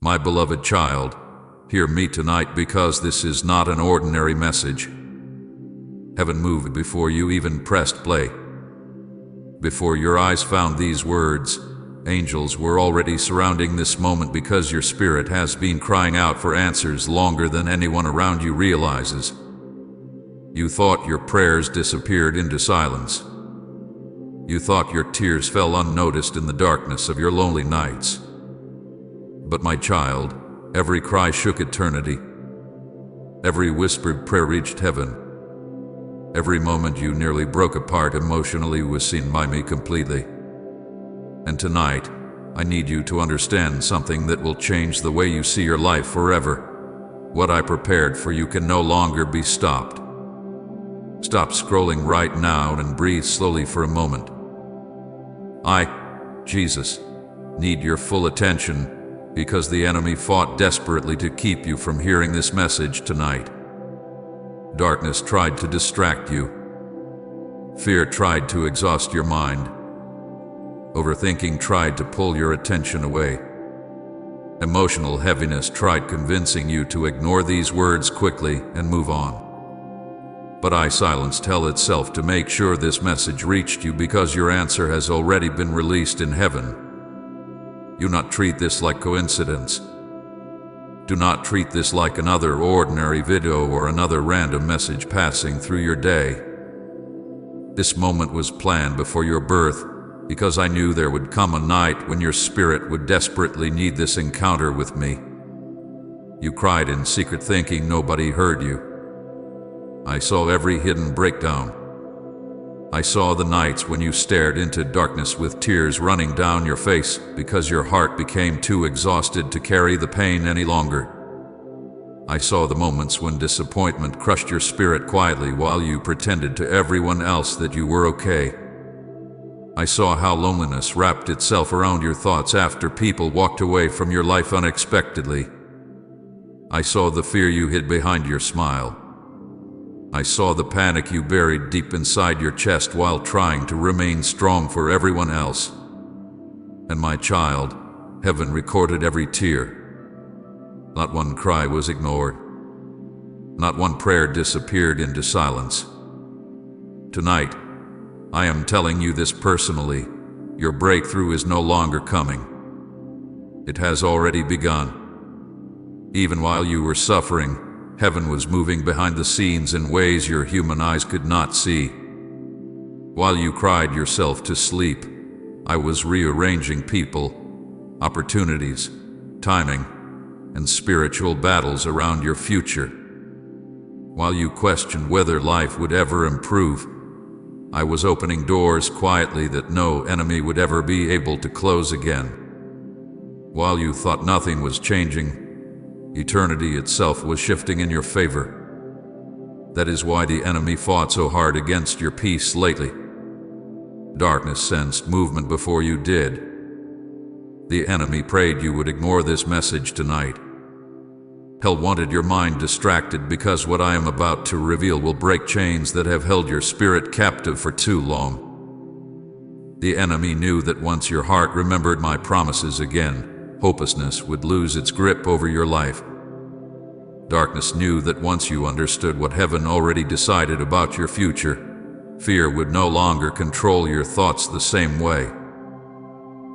My beloved child, hear me tonight, because this is not an ordinary message. Heaven moved before you even pressed play. Before your eyes found these words, angels were already surrounding this moment, because your spirit has been crying out for answers longer than anyone around you realizes. You thought your prayers disappeared into silence. You thought your tears fell unnoticed in the darkness of your lonely nights. But my child, every cry shook eternity. Every whispered prayer reached heaven. Every moment you nearly broke apart emotionally was seen by me completely. And tonight, I need you to understand something that will change the way you see your life forever. What I prepared for you can no longer be stopped. Stop scrolling right now and breathe slowly for a moment. I, Jesus, need your full attention, because the enemy fought desperately to keep you from hearing this message tonight. Darkness tried to distract you. Fear tried to exhaust your mind. Overthinking tried to pull your attention away. Emotional heaviness tried convincing you to ignore these words quickly and move on. But I silenced hell itself to make sure this message reached you, because your answer has already been released in heaven. Do not treat this like coincidence. Do not treat this like another ordinary video or another random message passing through your day. This moment was planned before your birth, because I knew there would come a night when your spirit would desperately need this encounter with me. You cried in secret, thinking nobody heard you. I saw every hidden breakdown. I saw the nights when you stared into darkness with tears running down your face, because your heart became too exhausted to carry the pain any longer. I saw the moments when disappointment crushed your spirit quietly while you pretended to everyone else that you were okay. I saw how loneliness wrapped itself around your thoughts after people walked away from your life unexpectedly. I saw the fear you hid behind your smile. I saw the panic you buried deep inside your chest while trying to remain strong for everyone else. And my child, heaven recorded every tear. Not one cry was ignored. Not one prayer disappeared into silence. Tonight, I am telling you this personally. Your breakthrough is no longer coming. It has already begun. Even while you were suffering, heaven was moving behind the scenes in ways your human eyes could not see. While you cried yourself to sleep, I was rearranging people, opportunities, timing, and spiritual battles around your future. While you questioned whether life would ever improve, I was opening doors quietly that no enemy would ever be able to close again. While you thought nothing was changing, eternity itself was shifting in your favor. That is why the enemy fought so hard against your peace lately. Darkness sensed movement before you did. The enemy prayed you would ignore this message tonight. Hell wanted your mind distracted, because what I am about to reveal will break chains that have held your spirit captive for too long. The enemy knew that once your heart remembered my promises again, hopelessness would lose its grip over your life. Darkness knew that once you understood what heaven already decided about your future, fear would no longer control your thoughts the same way.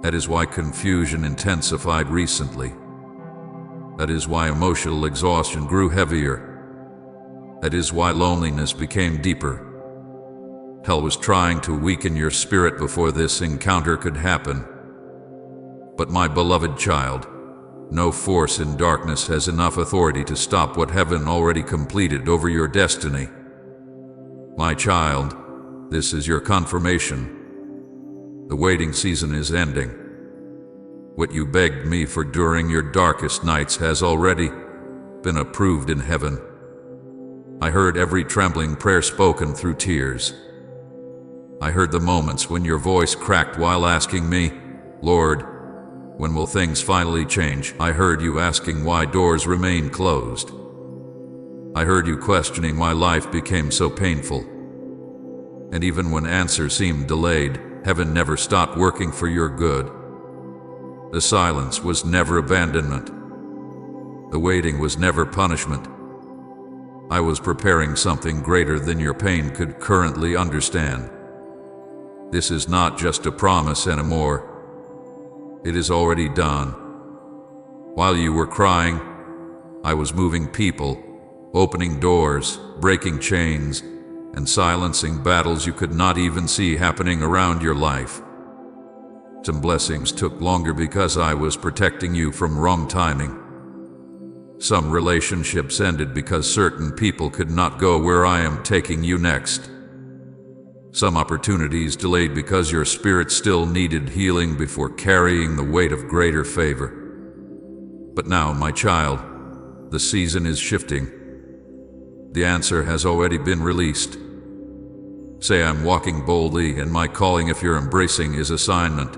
That is why confusion intensified recently. That is why emotional exhaustion grew heavier. That is why loneliness became deeper. Hell was trying to weaken your spirit before this encounter could happen. But my beloved child, no force in darkness has enough authority to stop what heaven already completed over your destiny. My child, this is your confirmation. The waiting season is ending. What you begged me for during your darkest nights has already been approved in heaven. I heard every trembling prayer spoken through tears. I heard the moments when your voice cracked while asking me, Lord, when will things finally change? I heard you asking why doors remain closed. I heard you questioning why life became so painful. And even when answers seemed delayed, heaven never stopped working for your good. The silence was never abandonment. The waiting was never punishment. I was preparing something greater than your pain could currently understand. This is not just a promise anymore. It is already done. While you were crying, I was moving people, opening doors, breaking chains, and silencing battles you could not even see happening around your life. Some blessings took longer because I was protecting you from wrong timing. Some relationships ended because certain people could not go where I am taking you next. Some opportunities delayed because your spirit still needed healing before carrying the weight of greater favor. But now, my child, the season is shifting. The answer has already been released. Say, I'm walking boldly, and my calling, if you're embracing, is assignment.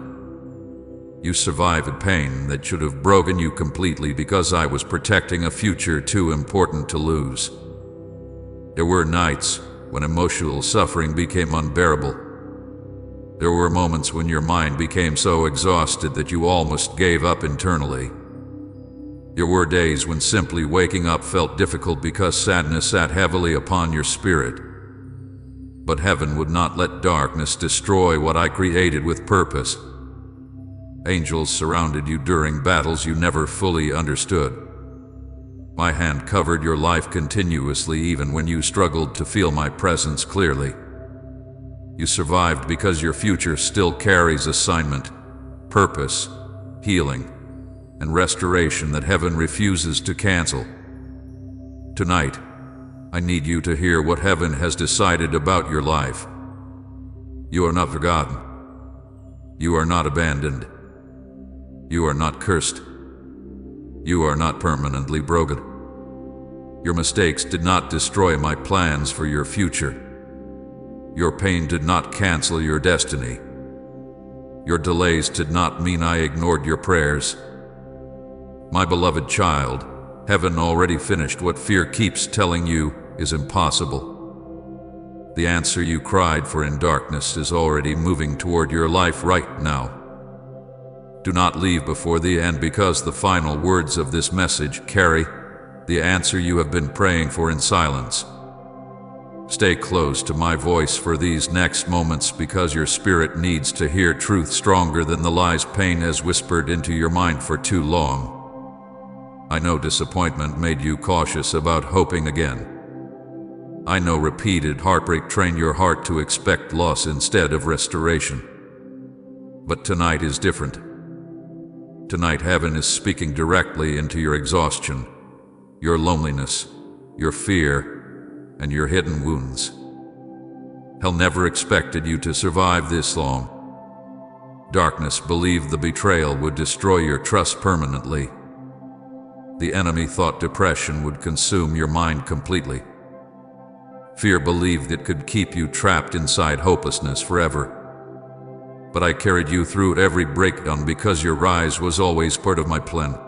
You survived pain that should have broken you completely because I was protecting a future too important to lose. There were nights when emotional suffering became unbearable. There were moments when your mind became so exhausted that you almost gave up internally. There were days when simply waking up felt difficult because sadness sat heavily upon your spirit. But heaven would not let darkness destroy what I created with purpose. Angels surrounded you during battles you never fully understood. My hand covered your life continuously even when you struggled to feel my presence clearly. You survived because your future still carries assignment, purpose, healing, and restoration that heaven refuses to cancel. Tonight, I need you to hear what heaven has decided about your life. You are not forgotten. You are not abandoned. You are not cursed. You are not permanently broken. Your mistakes did not destroy my plans for your future. Your pain did not cancel your destiny. Your delays did not mean I ignored your prayers. My beloved child, heaven already finished what fear keeps telling you is impossible. The answer you cried for in darkness is already moving toward your life right now. Do not leave before the end, because the final words of this message carry the answer you have been praying for in silence. Stay close to my voice for these next moments, because your spirit needs to hear truth stronger than the lies pain has whispered into your mind for too long. I know disappointment made you cautious about hoping again. I know repeated heartbreak trained your heart to expect loss instead of restoration. But tonight is different. Tonight, heaven is speaking directly into your exhaustion, your loneliness, your fear, and your hidden wounds. Hell never expected you to survive this long. Darkness believed the betrayal would destroy your trust permanently. The enemy thought depression would consume your mind completely. Fear believed it could keep you trapped inside hopelessness forever. But I carried you through every breakdown because your rise was always part of my plan.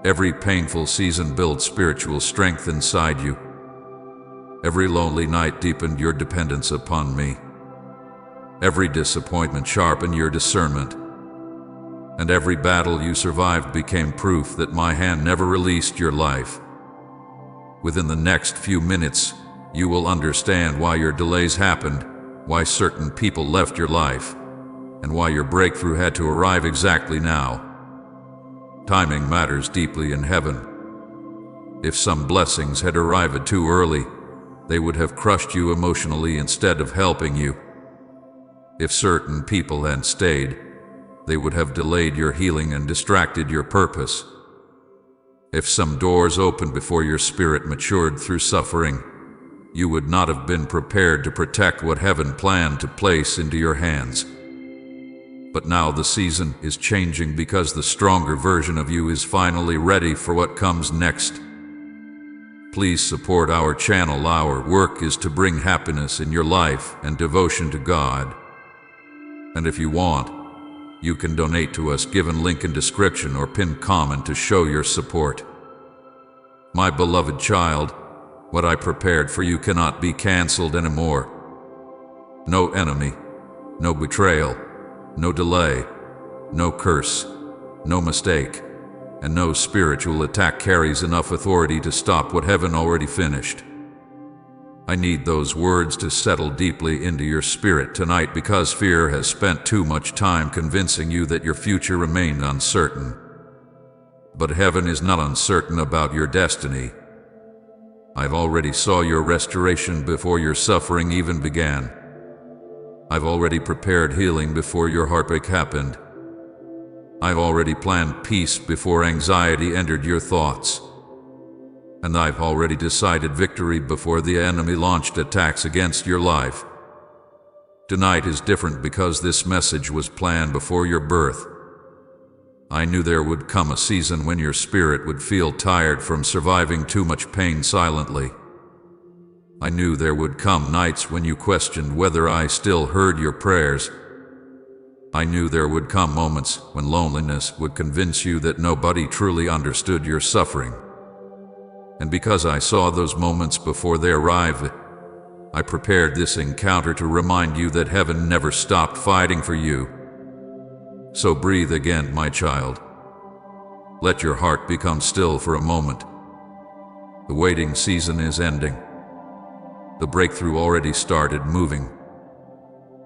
Every painful season built spiritual strength inside you. Every lonely night deepened your dependence upon me. Every disappointment sharpened your discernment. And every battle you survived became proof that my hand never released your life. Within the next few minutes, you will understand why your delays happened, why certain people left your life, and why your breakthrough had to arrive exactly now. Timing matters deeply in heaven. If some blessings had arrived too early, they would have crushed you emotionally instead of helping you. If certain people had stayed, they would have delayed your healing and distracted your purpose. If some doors opened before your spirit matured through suffering, you would not have been prepared to protect what heaven planned to place into your hands. But now the season is changing because the stronger version of you is finally ready for what comes next. Please support our channel. Our work is to bring happiness in your life and devotion to God. And if you want, you can donate to us, given link in description or pinned comment, to show your support. My beloved child, what I prepared for you cannot be canceled anymore. No enemy, no betrayal, no delay, no curse, no mistake, and no spiritual attack carries enough authority to stop what heaven already finished. I need those words to settle deeply into your spirit tonight, because fear has spent too much time convincing you that your future remained uncertain. But heaven is not uncertain about your destiny. I've already saw your restoration before your suffering even began. I've already prepared healing before your heartbreak happened. I've already planned peace before anxiety entered your thoughts. And I've already decided victory before the enemy launched attacks against your life. Tonight is different because this message was planned before your birth. I knew there would come a season when your spirit would feel tired from surviving too much pain silently. I knew there would come nights when you questioned whether I still heard your prayers. I knew there would come moments when loneliness would convince you that nobody truly understood your suffering. And because I saw those moments before they arrived, I prepared this encounter to remind you that heaven never stopped fighting for you. So breathe again, my child. Let your heart become still for a moment. The waiting season is ending. The breakthrough already started moving.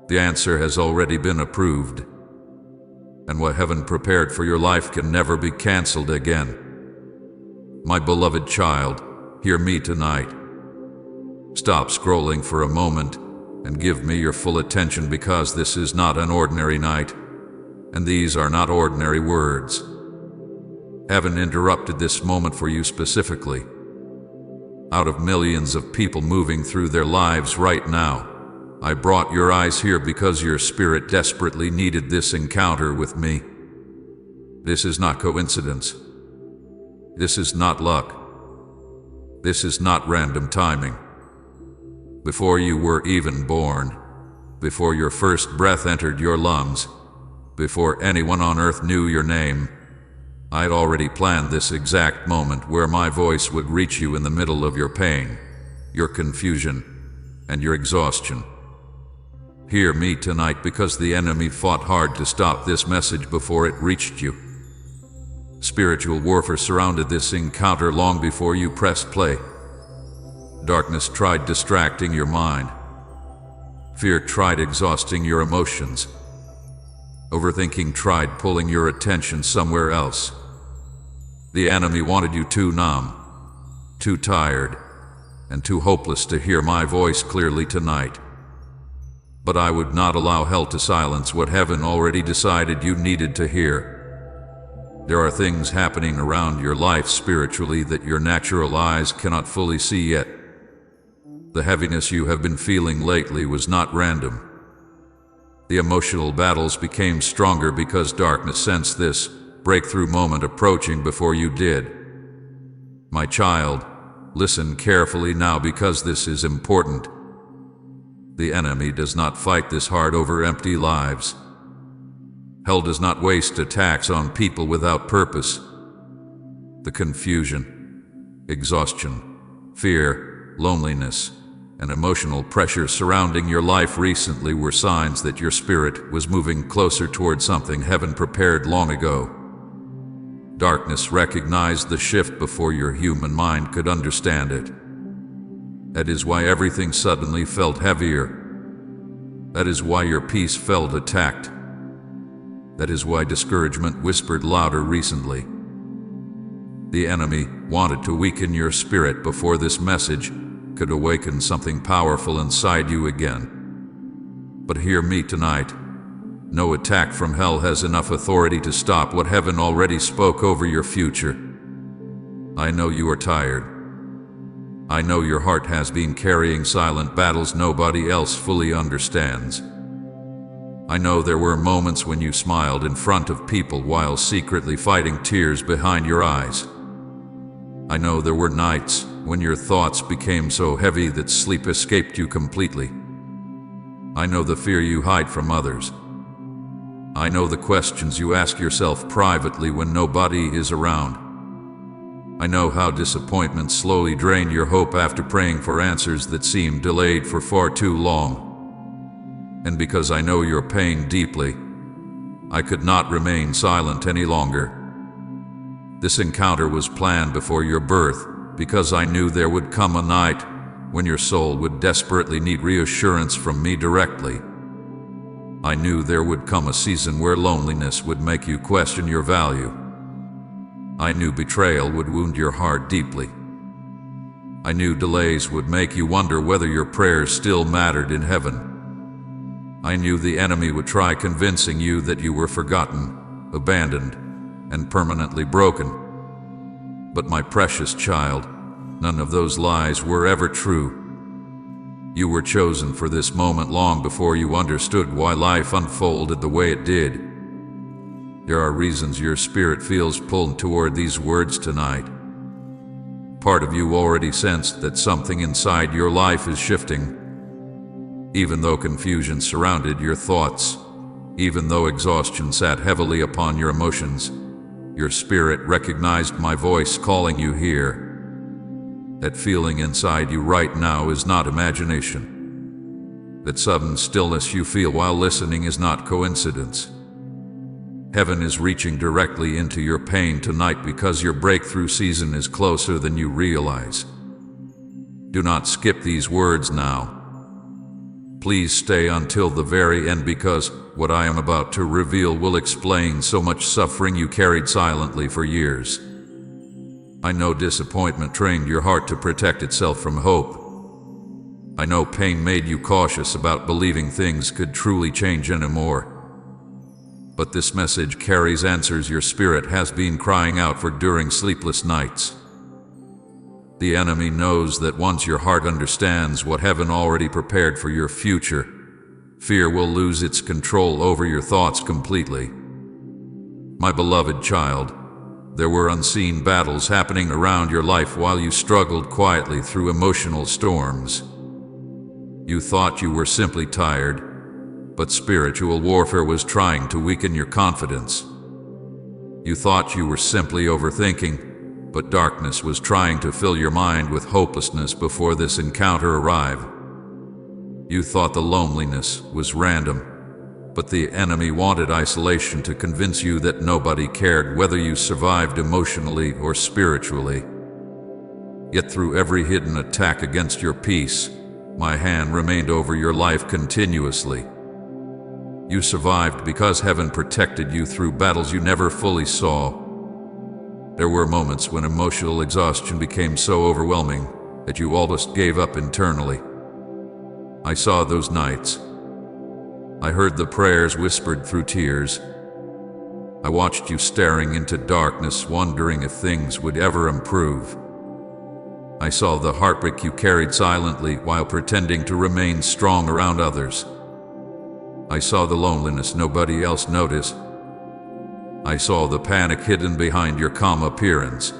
The answer has already been approved. And what heaven prepared for your life can never be canceled again. My beloved child, hear me tonight. Stop scrolling for a moment and give me your full attention, because this is not an ordinary night, and these are not ordinary words. Heaven interrupted this moment for you specifically. Out of millions of people moving through their lives right now, I brought your eyes here because your spirit desperately needed this encounter with me. This is not coincidence. This is not luck. This is not random timing. Before you were even born, before your first breath entered your lungs, before anyone on earth knew your name, I'd already planned this exact moment where my voice would reach you in the middle of your pain, your confusion, and your exhaustion. Hear me tonight, because the enemy fought hard to stop this message before it reached you. Spiritual warfare surrounded this encounter long before you pressed play. Darkness tried distracting your mind. Fear tried exhausting your emotions. Overthinking tried pulling your attention somewhere else. The enemy wanted you too numb, too tired, and too hopeless to hear my voice clearly tonight. But I would not allow hell to silence what heaven already decided you needed to hear. There are things happening around your life spiritually that your natural eyes cannot fully see yet. The heaviness you have been feeling lately was not random. The emotional battles became stronger because darkness sensed this breakthrough moment approaching before you did. My child, listen carefully now, because this is important. The enemy does not fight this hard over empty lives. Hell does not waste attacks on people without purpose. The confusion, exhaustion, fear, loneliness, and emotional pressure surrounding your life recently were signs that your spirit was moving closer toward something heaven prepared long ago. Darkness recognized the shift before your human mind could understand it. That is why everything suddenly felt heavier. That is why your peace felt attacked. That is why discouragement whispered louder recently. The enemy wanted to weaken your spirit before this message could awaken something powerful inside you again. But hear me tonight. No attack from hell has enough authority to stop what heaven already spoke over your future. I know you are tired. I know your heart has been carrying silent battles nobody else fully understands. I know there were moments when you smiled in front of people while secretly fighting tears behind your eyes. I know there were nights when your thoughts became so heavy that sleep escaped you completely. I know the fear you hide from others. I know the questions you ask yourself privately when nobody is around. I know how disappointment slowly drained your hope after praying for answers that seemed delayed for far too long. And because I know your pain deeply, I could not remain silent any longer. This encounter was planned before your birth, because I knew there would come a night when your soul would desperately need reassurance from me directly. I knew there would come a season where loneliness would make you question your value. I knew betrayal would wound your heart deeply. I knew delays would make you wonder whether your prayers still mattered in heaven. I knew the enemy would try convincing you that you were forgotten, abandoned, and permanently broken. But my precious child, none of those lies were ever true. You were chosen for this moment long before you understood why life unfolded the way it did. There are reasons your spirit feels pulled toward these words tonight. Part of you already sensed that something inside your life is shifting. Even though confusion surrounded your thoughts, even though exhaustion sat heavily upon your emotions, your spirit recognized my voice calling you here. That feeling inside you right now is not imagination. That sudden stillness you feel while listening is not coincidence. Heaven is reaching directly into your pain tonight because your breakthrough season is closer than you realize. Do not skip these words now. Please stay until the very end, because what I am about to reveal will explain so much suffering you carried silently for years. I know disappointment trained your heart to protect itself from hope. I know pain made you cautious about believing things could truly change anymore. But this message carries answers your spirit has been crying out for during sleepless nights. The enemy knows that once your heart understands what heaven already prepared for your future, fear will lose its control over your thoughts completely. My beloved child, there were unseen battles happening around your life while you struggled quietly through emotional storms. You thought you were simply tired, but spiritual warfare was trying to weaken your confidence. You thought you were simply overthinking, but darkness was trying to fill your mind with hopelessness before this encounter arrived. You thought the loneliness was random, but the enemy wanted isolation to convince you that nobody cared whether you survived emotionally or spiritually. Yet through every hidden attack against your peace, my hand remained over your life continuously. You survived because heaven protected you through battles you never fully saw. There were moments when emotional exhaustion became so overwhelming that you almost gave up internally. I saw those nights. I heard the prayers whispered through tears. I watched you staring into darkness, wondering if things would ever improve. I saw the heartbreak you carried silently while pretending to remain strong around others. I saw the loneliness nobody else noticed. I saw the panic hidden behind your calm appearance.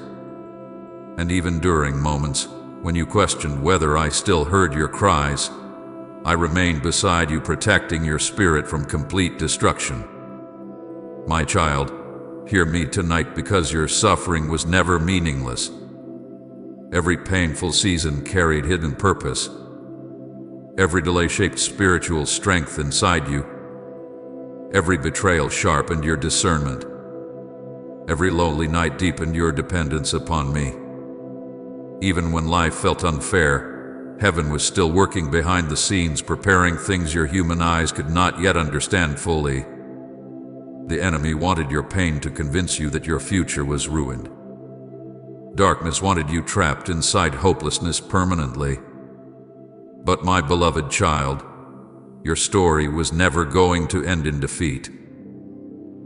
And even during moments when you questioned whether I still heard your cries, I remained beside you, protecting your spirit from complete destruction. My child, hear me tonight, because your suffering was never meaningless. Every painful season carried hidden purpose. Every delay shaped spiritual strength inside you. Every betrayal sharpened your discernment. Every lonely night deepened your dependence upon me. Even when life felt unfair, heaven was still working behind the scenes, preparing things your human eyes could not yet understand fully. The enemy wanted your pain to convince you that your future was ruined. Darkness wanted you trapped inside hopelessness permanently. But my beloved child, your story was never going to end in defeat.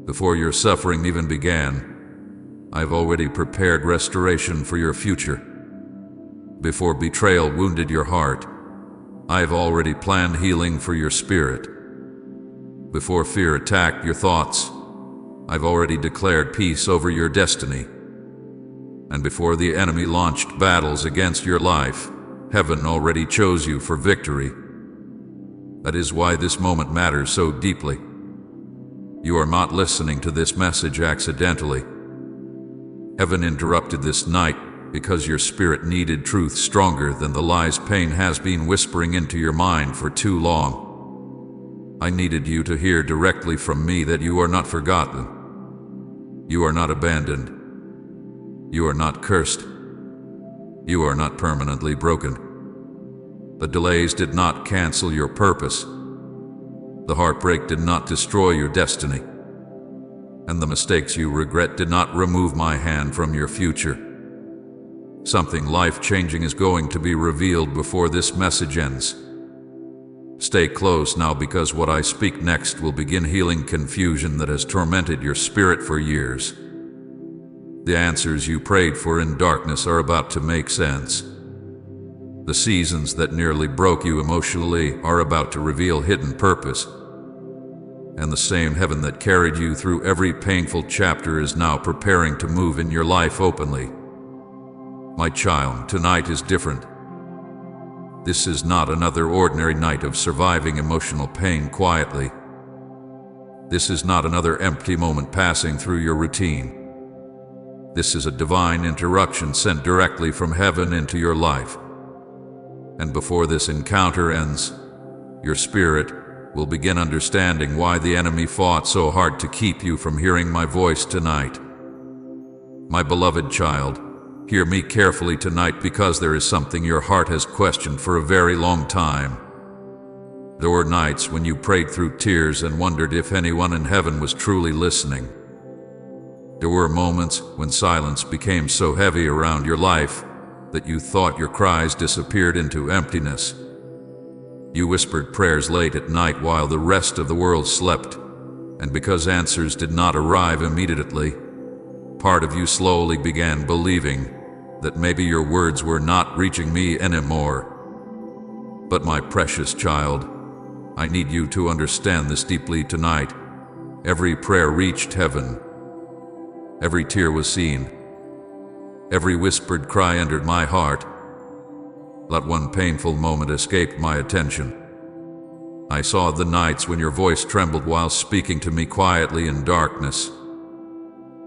Before your suffering even began, I've already prepared restoration for your future. Before betrayal wounded your heart, I've already planned healing for your spirit. Before fear attacked your thoughts, I've already declared peace over your destiny. And before the enemy launched battles against your life, heaven already chose you for victory. That is why this moment matters so deeply. You are not listening to this message accidentally. Heaven interrupted this night because your spirit needed truth stronger than the lies pain has been whispering into your mind for too long. I needed you to hear directly from me that you are not forgotten. You are not abandoned. You are not cursed. You are not permanently broken. The delays did not cancel your purpose. The heartbreak did not destroy your destiny. And the mistakes you regret did not remove my hand from your future. Something life-changing is going to be revealed before this message ends. Stay close now, because what I speak next will begin healing confusion that has tormented your spirit for years. The answers you prayed for in darkness are about to make sense. The seasons that nearly broke you emotionally are about to reveal hidden purpose. And the same heaven that carried you through every painful chapter is now preparing to move in your life openly. My child, tonight is different. This is not another ordinary night of surviving emotional pain quietly. This is not another empty moment passing through your routine. This is a divine interruption sent directly from heaven into your life. And before this encounter ends, your spirit will begin understanding why the enemy fought so hard to keep you from hearing my voice tonight. My beloved child, hear me carefully tonight, because there is something your heart has questioned for a very long time. There were nights when you prayed through tears and wondered if anyone in heaven was truly listening. There were moments when silence became so heavy around your life that you thought your cries disappeared into emptiness. You whispered prayers late at night while the rest of the world slept, and because answers did not arrive immediately, part of you slowly began believing that maybe your words were not reaching me anymore. But my precious child, I need you to understand this deeply tonight. Every prayer reached heaven. Every tear was seen. Every whispered cry entered my heart. Not one painful moment escaped my attention. I saw the nights when your voice trembled while speaking to me quietly in darkness.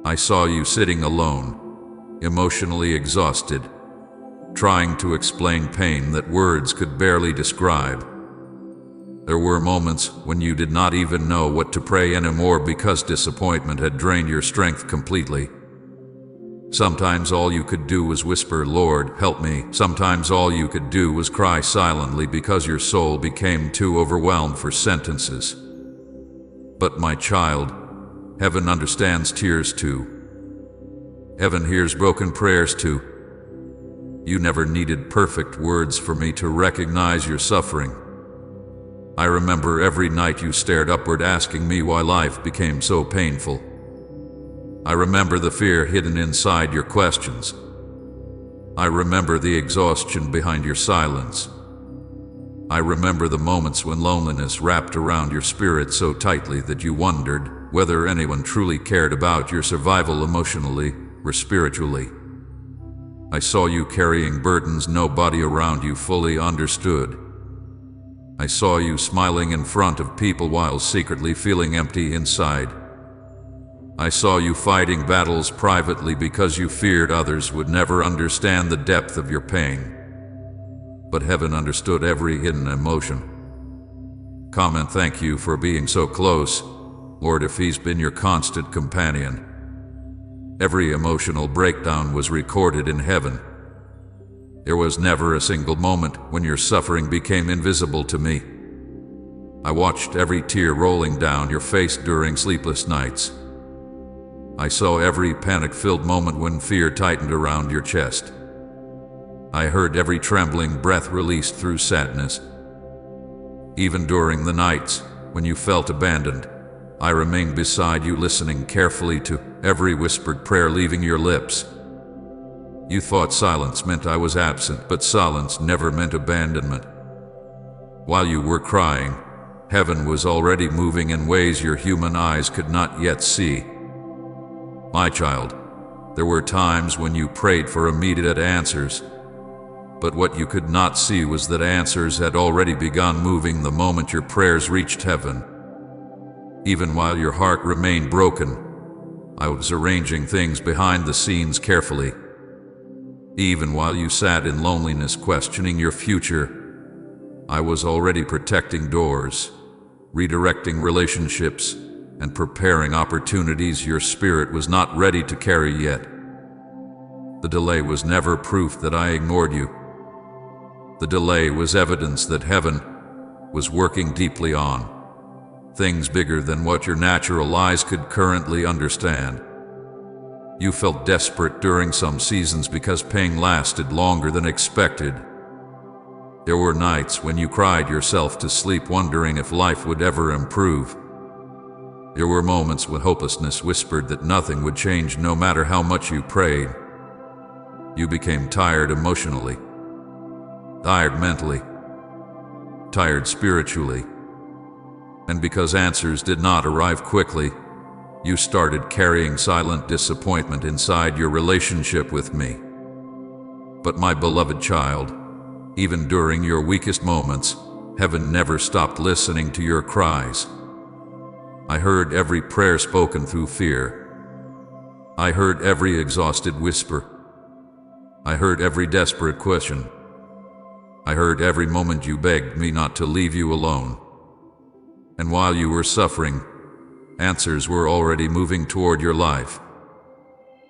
I saw you sitting alone, emotionally exhausted, trying to explain pain that words could barely describe. There were moments when you did not even know what to pray anymore because disappointment had drained your strength completely. Sometimes all you could do was whisper, "Lord, help me." Sometimes all you could do was cry silently because your soul became too overwhelmed for sentences. But my child, heaven understands tears too. Heaven hears broken prayers too. You never needed perfect words for me to recognize your suffering. I remember every night you stared upward asking me why life became so painful. I remember the fear hidden inside your questions. I remember the exhaustion behind your silence. I remember the moments when loneliness wrapped around your spirit so tightly that you wondered whether anyone truly cared about your survival emotionally or spiritually. I saw you carrying burdens nobody around you fully understood. I saw you smiling in front of people while secretly feeling empty inside. I saw you fighting battles privately because you feared others would never understand the depth of your pain. But heaven understood every hidden emotion. Come and thank you for being so close, Lord, if He's been your constant companion. Every emotional breakdown was recorded in heaven. There was never a single moment when your suffering became invisible to me. I watched every tear rolling down your face during sleepless nights. I saw every panic-filled moment when fear tightened around your chest. I heard every trembling breath released through sadness. Even during the nights when you felt abandoned, I remained beside you, listening carefully to every whispered prayer leaving your lips. You thought silence meant I was absent, but silence never meant abandonment. While you were crying, heaven was already moving in ways your human eyes could not yet see. My child, there were times when you prayed for immediate answers, but what you could not see was that answers had already begun moving the moment your prayers reached heaven. Even while your heart remained broken, I was arranging things behind the scenes carefully. Even while you sat in loneliness questioning your future, I was already protecting doors, redirecting relationships, and preparing opportunities your spirit was not ready to carry yet. The delay was never proof that I ignored you. The delay was evidence that heaven was working deeply on things bigger than what your natural eyes could currently understand. You felt desperate during some seasons because pain lasted longer than expected. There were nights when you cried yourself to sleep wondering if life would ever improve. There were moments when hopelessness whispered that nothing would change no matter how much you prayed. You became tired emotionally, tired mentally, tired spiritually. And because answers did not arrive quickly, you started carrying silent disappointment inside your relationship with me. But my beloved child, even during your weakest moments, heaven never stopped listening to your cries. I heard every prayer spoken through fear. I heard every exhausted whisper. I heard every desperate question. I heard every moment you begged me not to leave you alone. And while you were suffering, answers were already moving toward your life.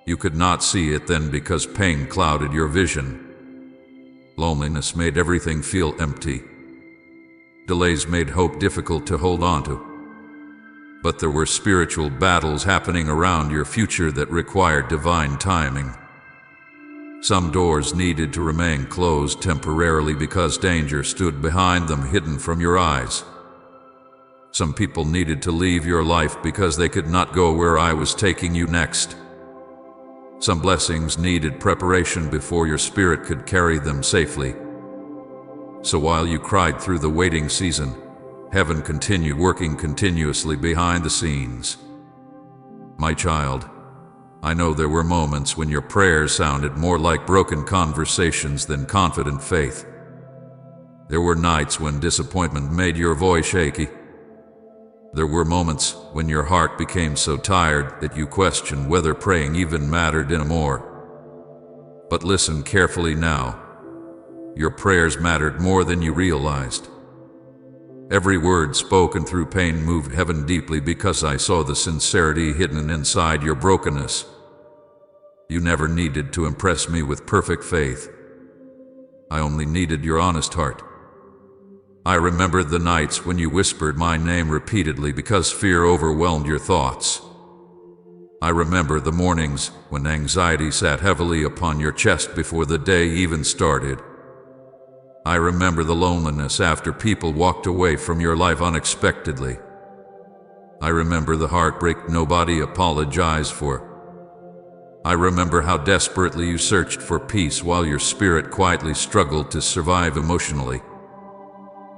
You could not see it then because pain clouded your vision. Loneliness made everything feel empty. Delays made hope difficult to hold on to. But there were spiritual battles happening around your future that required divine timing. Some doors needed to remain closed temporarily because danger stood behind them, hidden from your eyes. Some people needed to leave your life because they could not go where I was taking you next. Some blessings needed preparation before your spirit could carry them safely. So while you cried through the waiting season, heaven continued working continuously behind the scenes. My child, I know there were moments when your prayers sounded more like broken conversations than confident faith. There were nights when disappointment made your voice shaky. There were moments when your heart became so tired that you questioned whether praying even mattered anymore. But listen carefully now. Your prayers mattered more than you realized. Every word spoken through pain moved heaven deeply because I saw the sincerity hidden inside your brokenness. You never needed to impress me with perfect faith. I only needed your honest heart. I remembered the nights when you whispered my name repeatedly because fear overwhelmed your thoughts. I remember the mornings when anxiety sat heavily upon your chest before the day even started. I remember the loneliness after people walked away from your life unexpectedly. I remember the heartbreak nobody apologized for. I remember how desperately you searched for peace while your spirit quietly struggled to survive emotionally.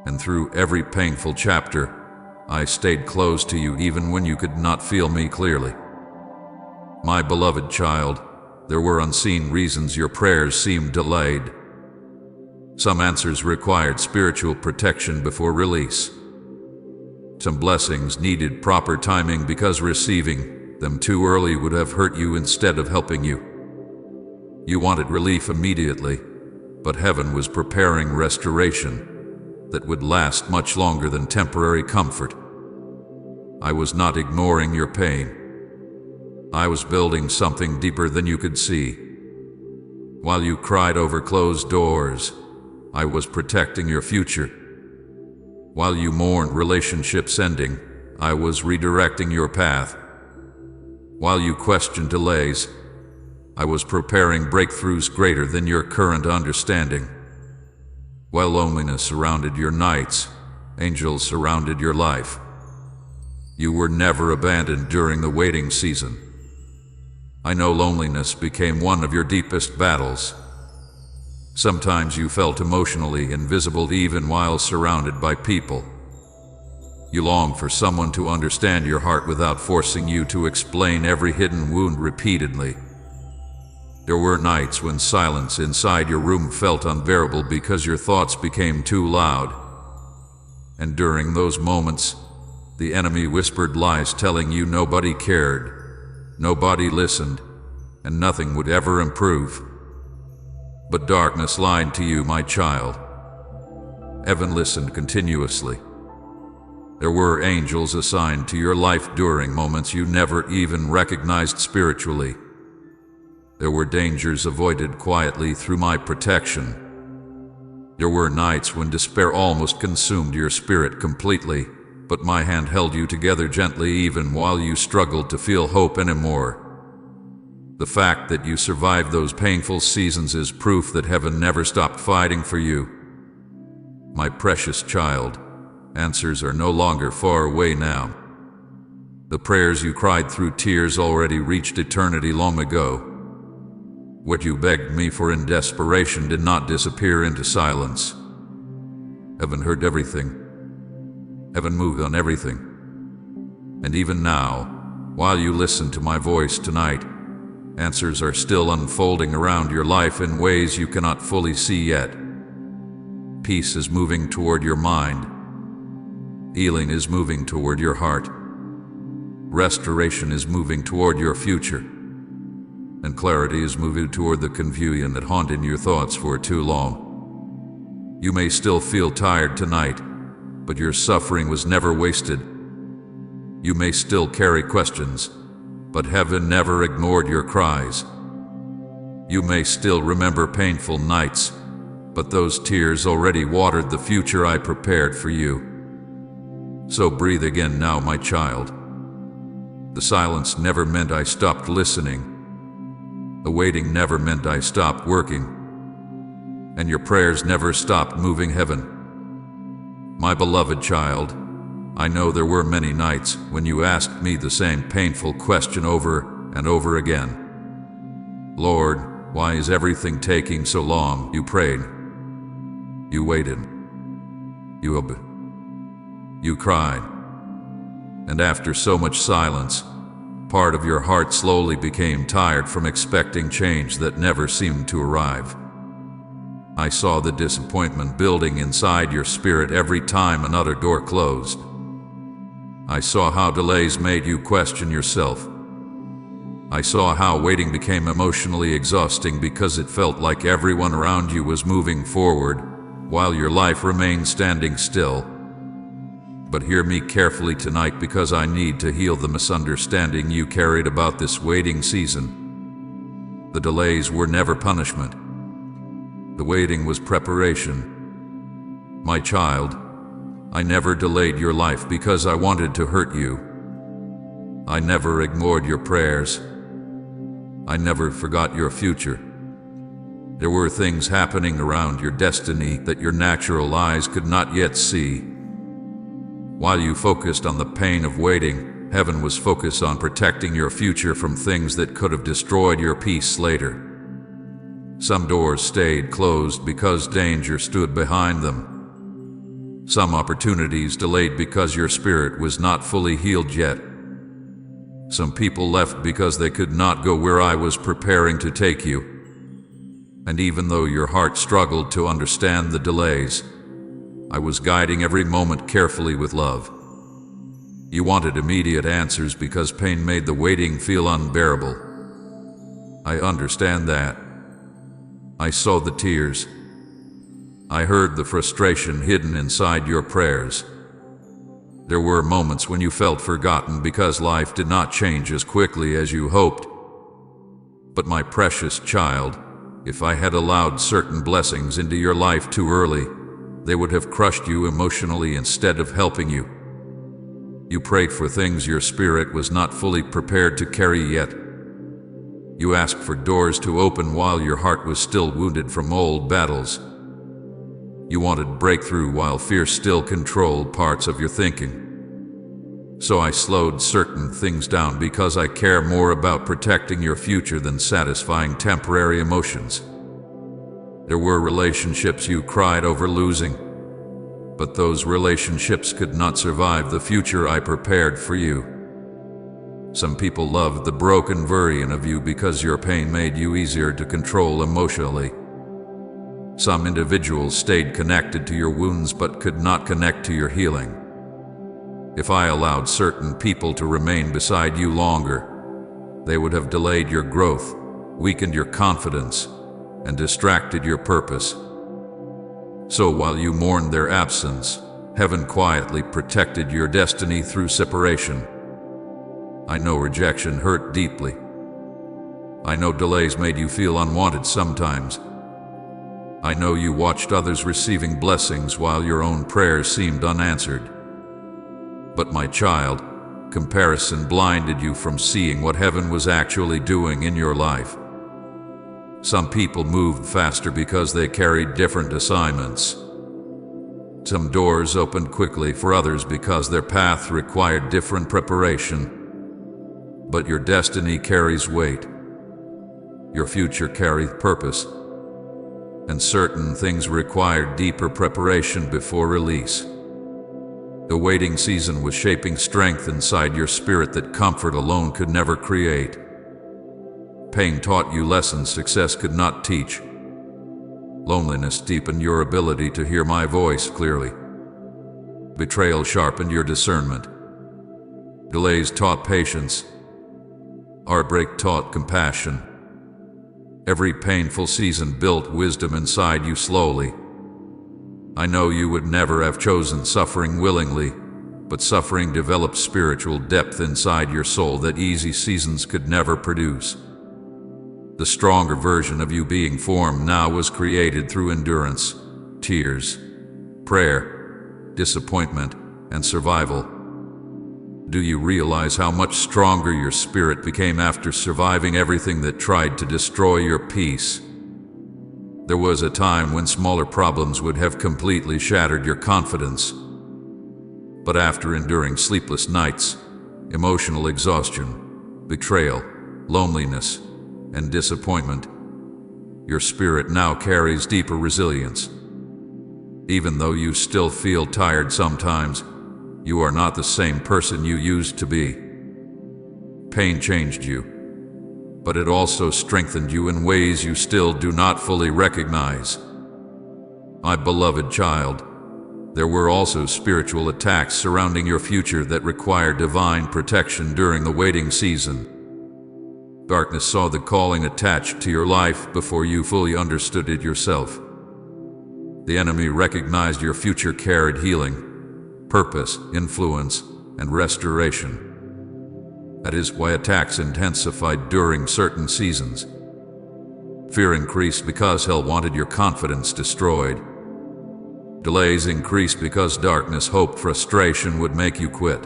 And through every painful chapter, I stayed close to you even when you could not feel me clearly. My beloved child, there were unseen reasons your prayers seemed delayed. Some answers required spiritual protection before release. Some blessings needed proper timing because receiving them too early would have hurt you instead of helping you. You wanted relief immediately, but heaven was preparing restoration that would last much longer than temporary comfort. I was not ignoring your pain. I was building something deeper than you could see. While you cried over closed doors, I was protecting your future. While you mourned relationships ending, I was redirecting your path. While you questioned delays, I was preparing breakthroughs greater than your current understanding. While loneliness surrounded your nights, angels surrounded your life. You were never abandoned during the waiting season. I know loneliness became one of your deepest battles. Sometimes you felt emotionally invisible even while surrounded by people. You longed for someone to understand your heart without forcing you to explain every hidden wound repeatedly. There were nights when silence inside your room felt unbearable because your thoughts became too loud. And during those moments, the enemy whispered lies telling you nobody cared, nobody listened, and nothing would ever improve. But darkness lied to you, my child. Heaven listened continuously. There were angels assigned to your life during moments you never even recognized spiritually. There were dangers avoided quietly through my protection. There were nights when despair almost consumed your spirit completely, but my hand held you together gently even while you struggled to feel hope anymore. The fact that you survived those painful seasons is proof that heaven never stopped fighting for you. My precious child, answers are no longer far away now. The prayers you cried through tears already reached eternity long ago. What you begged me for in desperation did not disappear into silence. Heaven heard everything. Heaven moved on everything. And even now, while you listen to my voice tonight, answers are still unfolding around your life in ways you cannot fully see yet. Peace is moving toward your mind. Healing is moving toward your heart. Restoration is moving toward your future. And clarity is moving toward the confusion that haunted your thoughts for too long. You may still feel tired tonight, but your suffering was never wasted. You may still carry questions, but heaven never ignored your cries. You may still remember painful nights, but those tears already watered the future I prepared for you. So breathe again now, my child. The silence never meant I stopped listening. The waiting never meant I stopped working. And your prayers never stopped moving heaven. My beloved child, I know there were many nights when you asked me the same painful question over and over again. Lord, why is everything taking so long? You prayed. You waited. You cried. And after so much silence, part of your heart slowly became tired from expecting change that never seemed to arrive. I saw the disappointment building inside your spirit every time another door closed. I saw how delays made you question yourself. I saw how waiting became emotionally exhausting because it felt like everyone around you was moving forward, while your life remained standing still. But hear me carefully tonight, because I need to heal the misunderstanding you carried about this waiting season. The delays were never punishment. The waiting was preparation. My child, I never delayed your life because I wanted to hurt you. I never ignored your prayers. I never forgot your future. There were things happening around your destiny that your natural eyes could not yet see. While you focused on the pain of waiting, heaven was focused on protecting your future from things that could have destroyed your peace later. Some doors stayed closed because danger stood behind them. Some opportunities delayed because your spirit was not fully healed yet. Some people left because they could not go where I was preparing to take you. And even though your heart struggled to understand the delays, I was guiding every moment carefully with love. You wanted immediate answers because pain made the waiting feel unbearable. I understand that. I saw the tears. I heard the frustration hidden inside your prayers. There were moments when you felt forgotten because life did not change as quickly as you hoped. But my precious child, if I had allowed certain blessings into your life too early, they would have crushed you emotionally instead of helping you. You prayed for things your spirit was not fully prepared to carry yet. You asked for doors to open while your heart was still wounded from old battles. You wanted breakthrough while fear still controlled parts of your thinking. So I slowed certain things down because I care more about protecting your future than satisfying temporary emotions. There were relationships you cried over losing, but those relationships could not survive the future I prepared for you. Some people loved the broken version of you because your pain made you easier to control emotionally. Some individuals stayed connected to your wounds but could not connect to your healing. If I allowed certain people to remain beside you longer, they would have delayed your growth, weakened your confidence, and distracted your purpose. So while you mourned their absence, heaven quietly protected your destiny through separation. I know rejection hurt deeply. I know delays made you feel unwanted sometimes. I know you watched others receiving blessings while your own prayers seemed unanswered. But my child, comparison blinded you from seeing what heaven was actually doing in your life. Some people moved faster because they carried different assignments. Some doors opened quickly for others because their path required different preparation. But your destiny carries weight. Your future carries purpose. And certain things required deeper preparation before release. The waiting season was shaping strength inside your spirit that comfort alone could never create. Pain taught you lessons success could not teach. Loneliness deepened your ability to hear my voice clearly. Betrayal sharpened your discernment. Delays taught patience. Heartbreak taught compassion. Every painful season built wisdom inside you slowly. I know you would never have chosen suffering willingly, but suffering developed spiritual depth inside your soul that easy seasons could never produce. The stronger version of you being formed now was created through endurance, tears, prayer, disappointment, and survival. Do you realize how much stronger your spirit became after surviving everything that tried to destroy your peace? There was a time when smaller problems would have completely shattered your confidence. But after enduring sleepless nights, emotional exhaustion, betrayal, loneliness, and disappointment, your spirit now carries deeper resilience. Even though you still feel tired sometimes, you are not the same person you used to be. Pain changed you, but it also strengthened you in ways you still do not fully recognize. My beloved child, there were also spiritual attacks surrounding your future that required divine protection during the waiting season. Darkness saw the calling attached to your life before you fully understood it yourself. The enemy recognized your future carried healing, purpose, influence, and restoration. That is why attacks intensified during certain seasons. Fear increased because hell wanted your confidence destroyed. Delays increased because darkness hoped frustration would make you quit.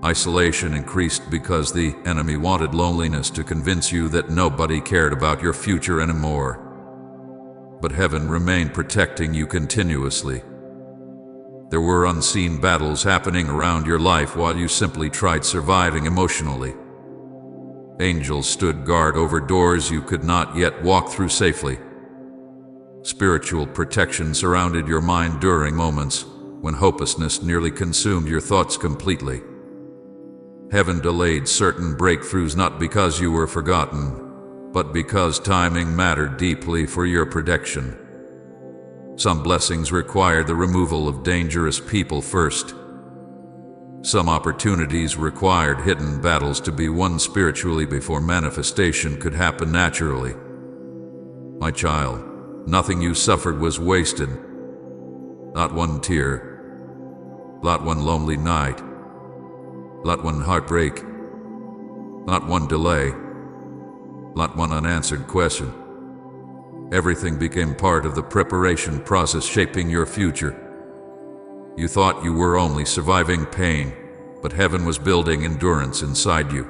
Isolation increased because the enemy wanted loneliness to convince you that nobody cared about your future anymore. But heaven remained protecting you continuously. There were unseen battles happening around your life while you simply tried surviving emotionally. Angels stood guard over doors you could not yet walk through safely. Spiritual protection surrounded your mind during moments when hopelessness nearly consumed your thoughts completely. Heaven delayed certain breakthroughs not because you were forgotten, but because timing mattered deeply for your protection. Some blessings required the removal of dangerous people first. Some opportunities required hidden battles to be won spiritually before manifestation could happen naturally. My child, nothing you suffered was wasted. Not one tear, not one lonely night, not one heartbreak, not one delay, not one unanswered question. Everything became part of the preparation process shaping your future. You thought you were only surviving pain, but heaven was building endurance inside you.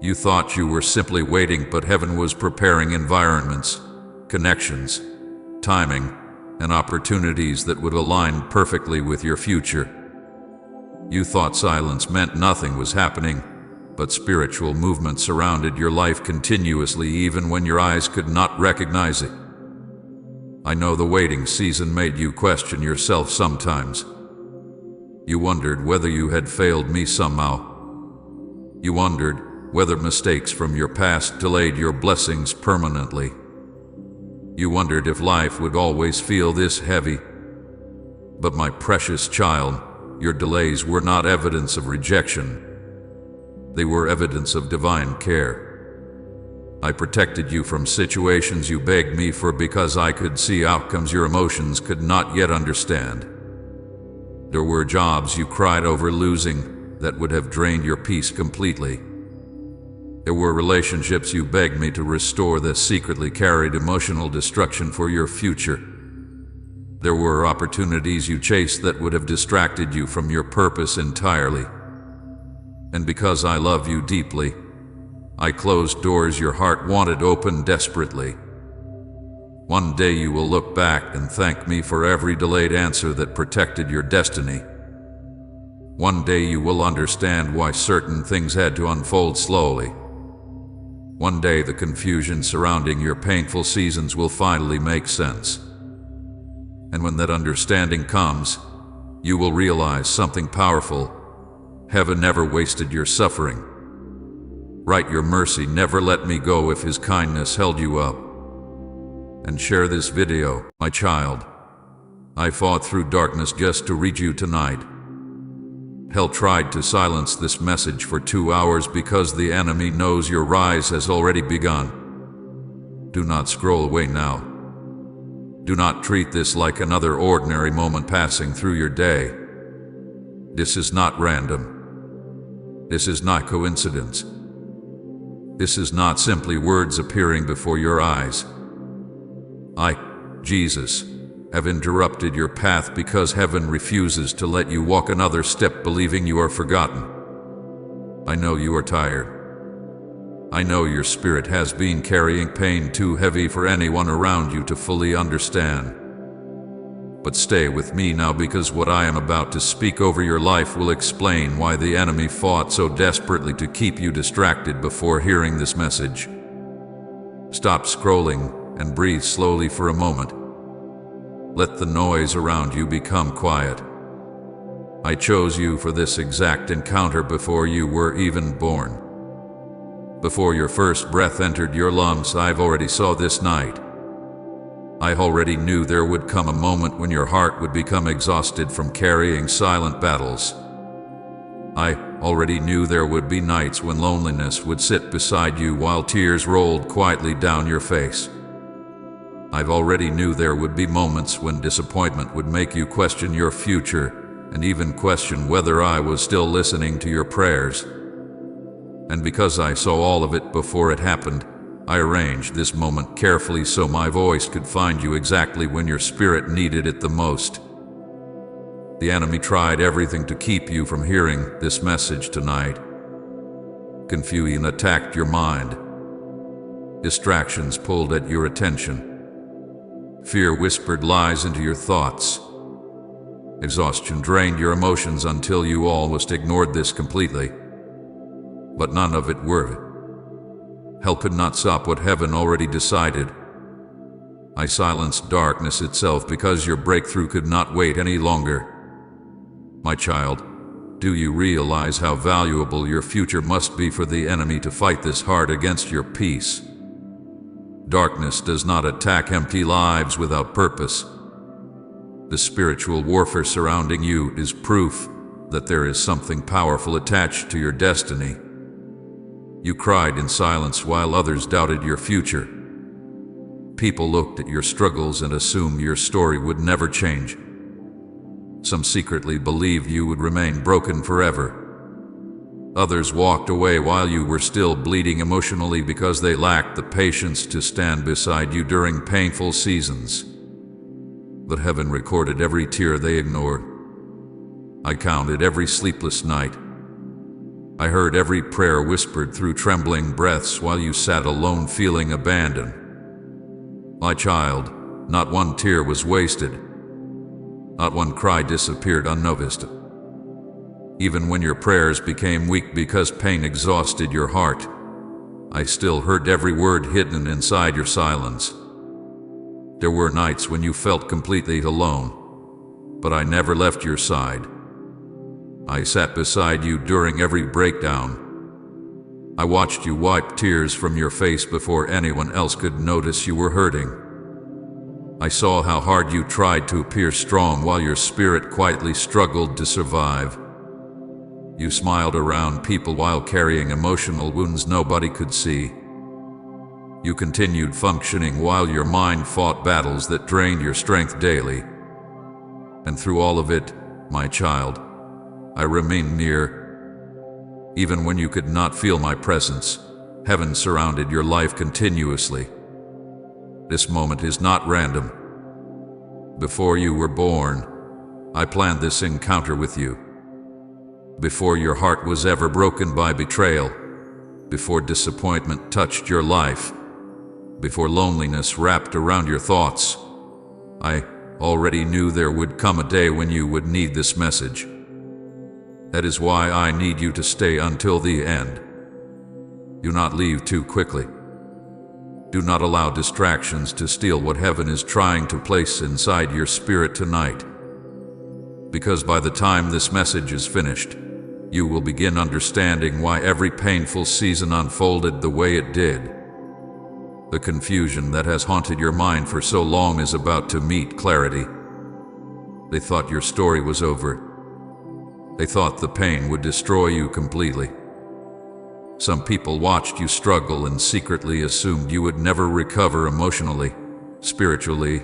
You thought you were simply waiting, but heaven was preparing environments, connections, timing, and opportunities that would align perfectly with your future. You thought silence meant nothing was happening, but spiritual movement surrounded your life continuously even when your eyes could not recognize it. I know the waiting season made you question yourself sometimes. You wondered whether you had failed me somehow. You wondered whether mistakes from your past delayed your blessings permanently. You wondered if life would always feel this heavy. But my precious child, your delays were not evidence of rejection. They were evidence of divine care. I protected you from situations you begged me for because I could see outcomes your emotions could not yet understand. There were jobs you cried over losing that would have drained your peace completely. There were relationships you begged me to restore that secretly carried emotional destruction for your future. There were opportunities you chased that would have distracted you from your purpose entirely. And because I love you deeply, I closed doors your heart wanted open desperately. One day you will look back and thank me for every delayed answer that protected your destiny. One day you will understand why certain things had to unfold slowly. One day the confusion surrounding your painful seasons will finally make sense. And when that understanding comes, you will realize something powerful. Heaven never wasted your suffering. Write your mercy never let me go if His kindness held you up. And share this video, my child. I fought through darkness just to reach you tonight. Hell tried to silence this message for 2 hours because the enemy knows your rise has already begun. Do not scroll away now. Do not treat this like another ordinary moment passing through your day. This is not random. This is not coincidence. This is not simply words appearing before your eyes. I, Jesus, have interrupted your path because heaven refuses to let you walk another step believing you are forgotten. I know you are tired. I know your spirit has been carrying pain too heavy for anyone around you to fully understand. But stay with me now because what I am about to speak over your life will explain why the enemy fought so desperately to keep you distracted before hearing this message. Stop scrolling and breathe slowly for a moment. Let the noise around you become quiet. I chose you for this exact encounter before you were even born. Before your first breath entered your lungs, I've already saw this night. I already knew there would come a moment when your heart would become exhausted from carrying silent battles. I already knew there would be nights when loneliness would sit beside you while tears rolled quietly down your face. I've already knew there would be moments when disappointment would make you question your future and even question whether I was still listening to your prayers. And because I saw all of it before it happened, I arranged this moment carefully so my voice could find you exactly when your spirit needed it the most. The enemy tried everything to keep you from hearing this message tonight. Confusion attacked your mind. Distractions pulled at your attention. Fear whispered lies into your thoughts. Exhaustion drained your emotions until you almost ignored this completely. But none of it worked. Hell could not stop what heaven already decided. I silenced darkness itself because your breakthrough could not wait any longer. My child, do you realize how valuable your future must be for the enemy to fight this hard against your peace? Darkness does not attack empty lives without purpose. The spiritual warfare surrounding you is proof that there is something powerful attached to your destiny. You cried in silence while others doubted your future. People looked at your struggles and assumed your story would never change. Some secretly believed you would remain broken forever. Others walked away while you were still bleeding emotionally because they lacked the patience to stand beside you during painful seasons. But heaven recorded every tear they ignored. I counted every sleepless night. I heard every prayer whispered through trembling breaths while you sat alone feeling abandoned. My child, not one tear was wasted. Not one cry disappeared unnoticed. Even when your prayers became weak because pain exhausted your heart, I still heard every word hidden inside your silence. There were nights when you felt completely alone, but I never left your side. I sat beside you during every breakdown. I watched you wipe tears from your face before anyone else could notice you were hurting. I saw how hard you tried to appear strong while your spirit quietly struggled to survive. You smiled around people while carrying emotional wounds nobody could see. You continued functioning while your mind fought battles that drained your strength daily. And through all of it, my child, I remained near. Even when you could not feel my presence, Heaven surrounded your life continuously. This moment is not random. Before you were born, I planned this encounter with you. Before your heart was ever broken by betrayal, before disappointment touched your life, before loneliness wrapped around your thoughts, I already knew there would come a day when you would need this message. That is why I need you to stay until the end. Do not leave too quickly. Do not allow distractions to steal what heaven is trying to place inside your spirit tonight. Because by the time this message is finished, you will begin understanding why every painful season unfolded the way it did. The confusion that has haunted your mind for so long is about to meet clarity. They thought your story was over. They thought the pain would destroy you completely. Some people watched you struggle and secretly assumed you would never recover emotionally, spiritually,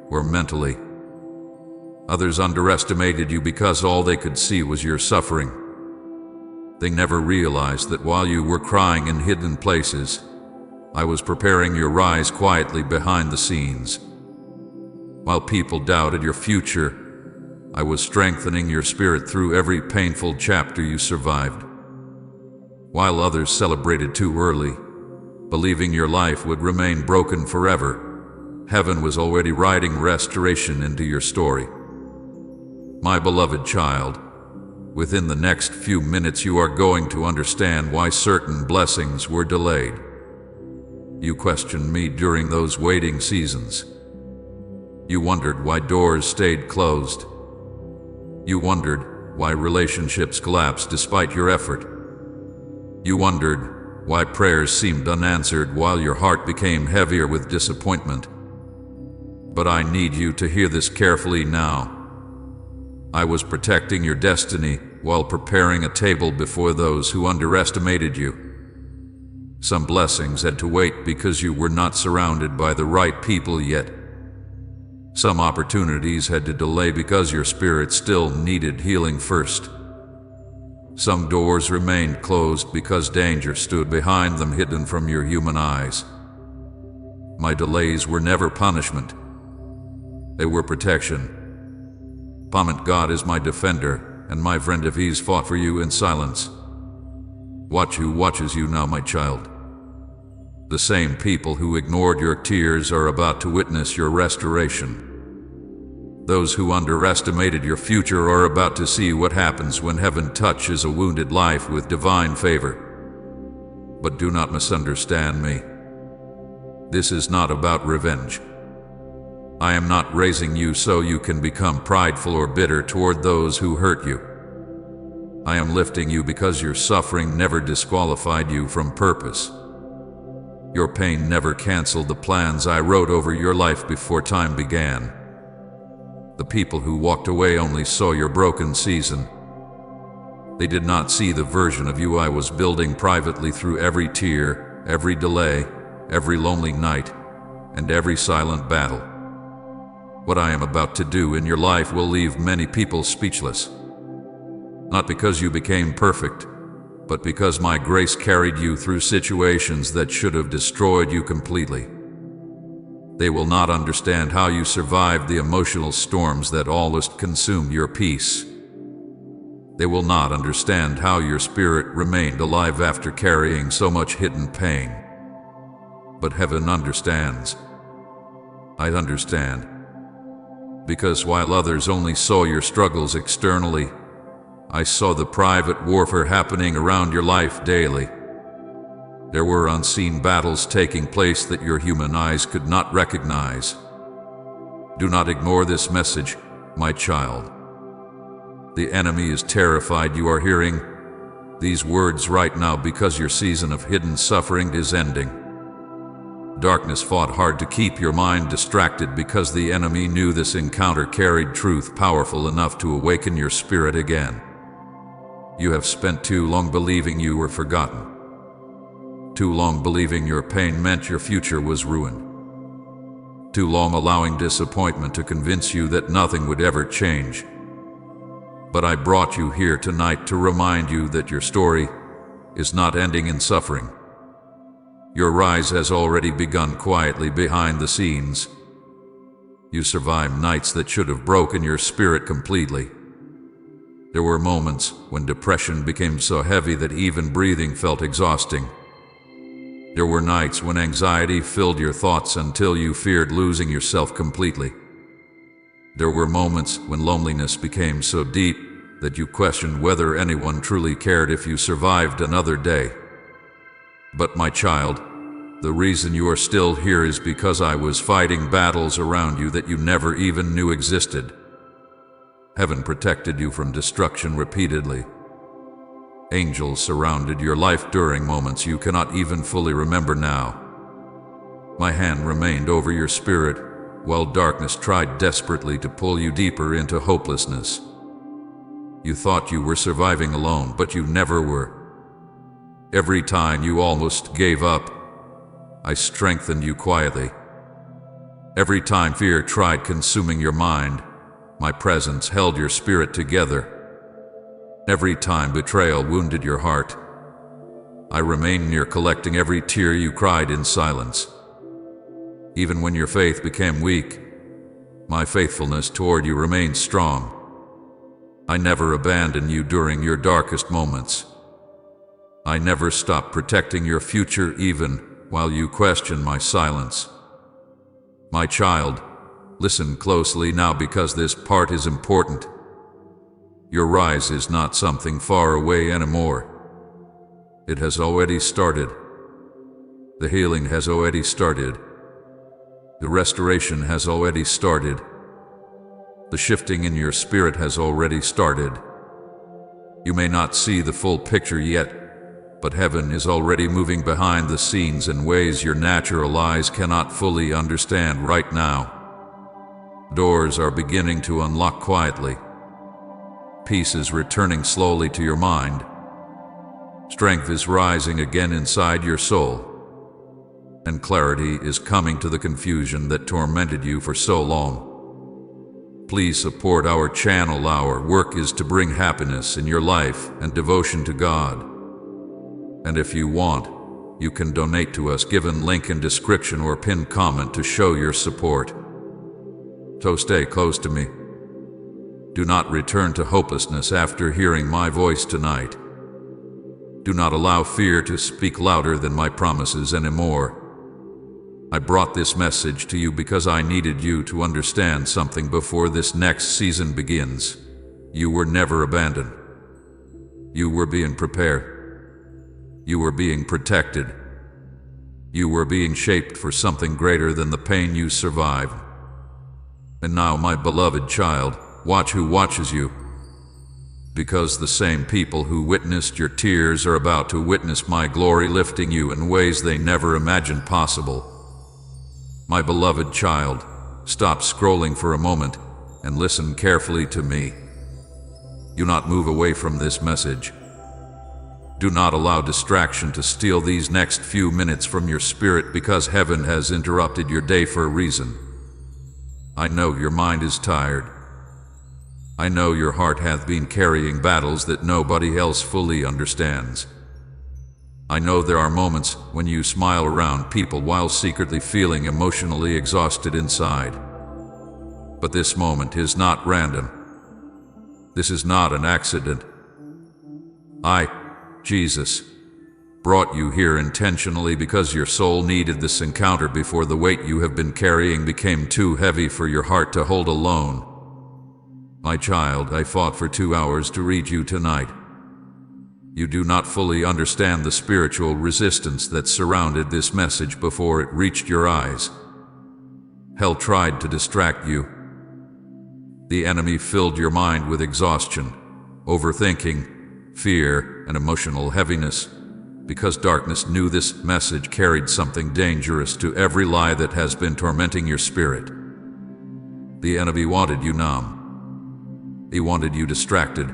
or mentally. Others underestimated you because all they could see was your suffering. They never realized that while you were crying in hidden places, I was preparing your rise quietly behind the scenes. While people doubted your future, I was strengthening your spirit through every painful chapter you survived. While others celebrated too early, believing your life would remain broken forever, heaven was already writing restoration into your story. My beloved child, within the next few minutes you are going to understand why certain blessings were delayed. You questioned me during those waiting seasons. You wondered why doors stayed closed. You wondered why relationships collapsed despite your effort. You wondered why prayers seemed unanswered while your heart became heavier with disappointment. But I need you to hear this carefully now. I was protecting your destiny while preparing a table before those who underestimated you. Some blessings had to wait because you were not surrounded by the right people yet. Some opportunities had to delay because your spirit still needed healing first. Some doors remained closed because danger stood behind them, hidden from your human eyes. My delays were never punishment. They were protection. God is my defender and my friend if he's fought for you in silence. Watch who watches you now, my child. The same people who ignored your tears are about to witness your restoration. Those who underestimated your future are about to see what happens when heaven touches a wounded life with divine favor. But do not misunderstand me. This is not about revenge. I am not raising you so you can become prideful or bitter toward those who hurt you. I am lifting you because your suffering never disqualified you from purpose. Your pain never canceled the plans I wrote over your life before time began. The people who walked away only saw your broken season. They did not see the version of you I was building privately through every tear, every delay, every lonely night, and every silent battle. What I am about to do in your life will leave many people speechless. Not because you became perfect, but because my grace carried you through situations that should have destroyed you completely. They will not understand how you survived the emotional storms that almost consumed your peace. They will not understand how your spirit remained alive after carrying so much hidden pain. But heaven understands. I understand. Because while others only saw your struggles externally, I saw the private warfare happening around your life daily. There were unseen battles taking place that your human eyes could not recognize. Do not ignore this message, my child. The enemy is terrified you are hearing these words right now because your season of hidden suffering is ending. Darkness fought hard to keep your mind distracted because the enemy knew this encounter carried truth powerful enough to awaken your spirit again. You have spent too long believing you were forgotten. Too long believing your pain meant your future was ruined. Too long allowing disappointment to convince you that nothing would ever change. But I brought you here tonight to remind you that your story is not ending in suffering. Your rise has already begun quietly behind the scenes. You survived nights that should have broken your spirit completely. There were moments when depression became so heavy that even breathing felt exhausting. There were nights when anxiety filled your thoughts until you feared losing yourself completely. There were moments when loneliness became so deep that you questioned whether anyone truly cared if you survived another day. But my child, the reason you are still here is because I was fighting battles around you that you never even knew existed. Heaven protected you from destruction repeatedly. Angels surrounded your life during moments you cannot even fully remember now. My hand remained over your spirit, while darkness tried desperately to pull you deeper into hopelessness. You thought you were surviving alone, but you never were. Every time you almost gave up, I strengthened you quietly. Every time fear tried consuming your mind, my presence held your spirit together. Every time betrayal wounded your heart, I remained near, collecting every tear you cried in silence. Even when your faith became weak, my faithfulness toward you remained strong. I never abandoned you during your darkest moments. I never stopped protecting your future even while you questioned my silence. My child, listen closely now, because this part is important. Your rise is not something far away anymore. It has already started. The healing has already started. The restoration has already started. The shifting in your spirit has already started. You may not see the full picture yet, but heaven is already moving behind the scenes in ways your natural eyes cannot fully understand right now. Doors are beginning to unlock quietly. Peace is returning slowly to your mind. Strength is rising again inside your soul. And clarity is coming to the confusion that tormented you for so long. Please support our channel. Our work is to bring happiness in your life and devotion to God. And if you want, you can donate to us, given link in description or pinned comment, to show your support. So stay close to me. Do not return to hopelessness after hearing my voice tonight. Do not allow fear to speak louder than my promises anymore. I brought this message to you because I needed you to understand something before this next season begins. You were never abandoned. You were being prepared. You were being protected. You were being shaped for something greater than the pain you survived. And now, my beloved child, watch who watches you. Because the same people who witnessed your tears are about to witness my glory lifting you in ways they never imagined possible. My beloved child, stop scrolling for a moment and listen carefully to me. Do not move away from this message. Do not allow distraction to steal these next few minutes from your spirit, because heaven has interrupted your day for a reason. I know your mind is tired. I know your heart hath been carrying battles that nobody else fully understands. I know there are moments when you smile around people while secretly feeling emotionally exhausted inside. But this moment is not random. This is not an accident. I, Jesus, brought you here intentionally because your soul needed this encounter before the weight you have been carrying became too heavy for your heart to hold alone. My child, I fought for 2 hours to reach you tonight. You do not fully understand the spiritual resistance that surrounded this message before it reached your eyes. Hell tried to distract you. The enemy filled your mind with exhaustion, overthinking, fear, and emotional heaviness, because darkness knew this message carried something dangerous to every lie that has been tormenting your spirit. The enemy wanted you numb. He wanted you distracted.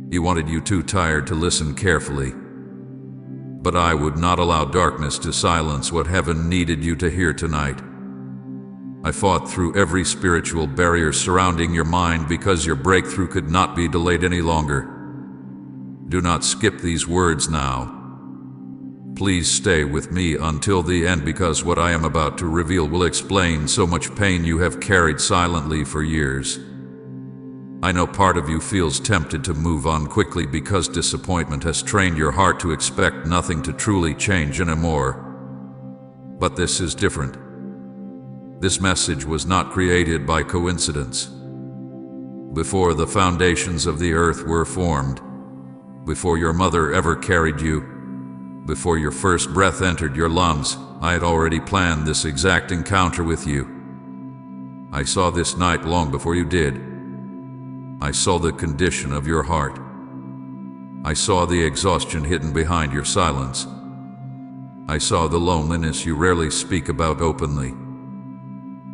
He wanted you too tired to listen carefully. But I would not allow darkness to silence what heaven needed you to hear tonight. I fought through every spiritual barrier surrounding your mind because your breakthrough could not be delayed any longer. Do not skip these words now. Please stay with me until the end, because what I am about to reveal will explain so much pain you have carried silently for years. I know part of you feels tempted to move on quickly because disappointment has trained your heart to expect nothing to truly change anymore. But this is different. This message was not created by coincidence. Before the foundations of the earth were formed, before your mother ever carried you, before your first breath entered your lungs, I had already planned this exact encounter with you. I saw this night long before you did. I saw the condition of your heart. I saw the exhaustion hidden behind your silence. I saw the loneliness you rarely speak about openly.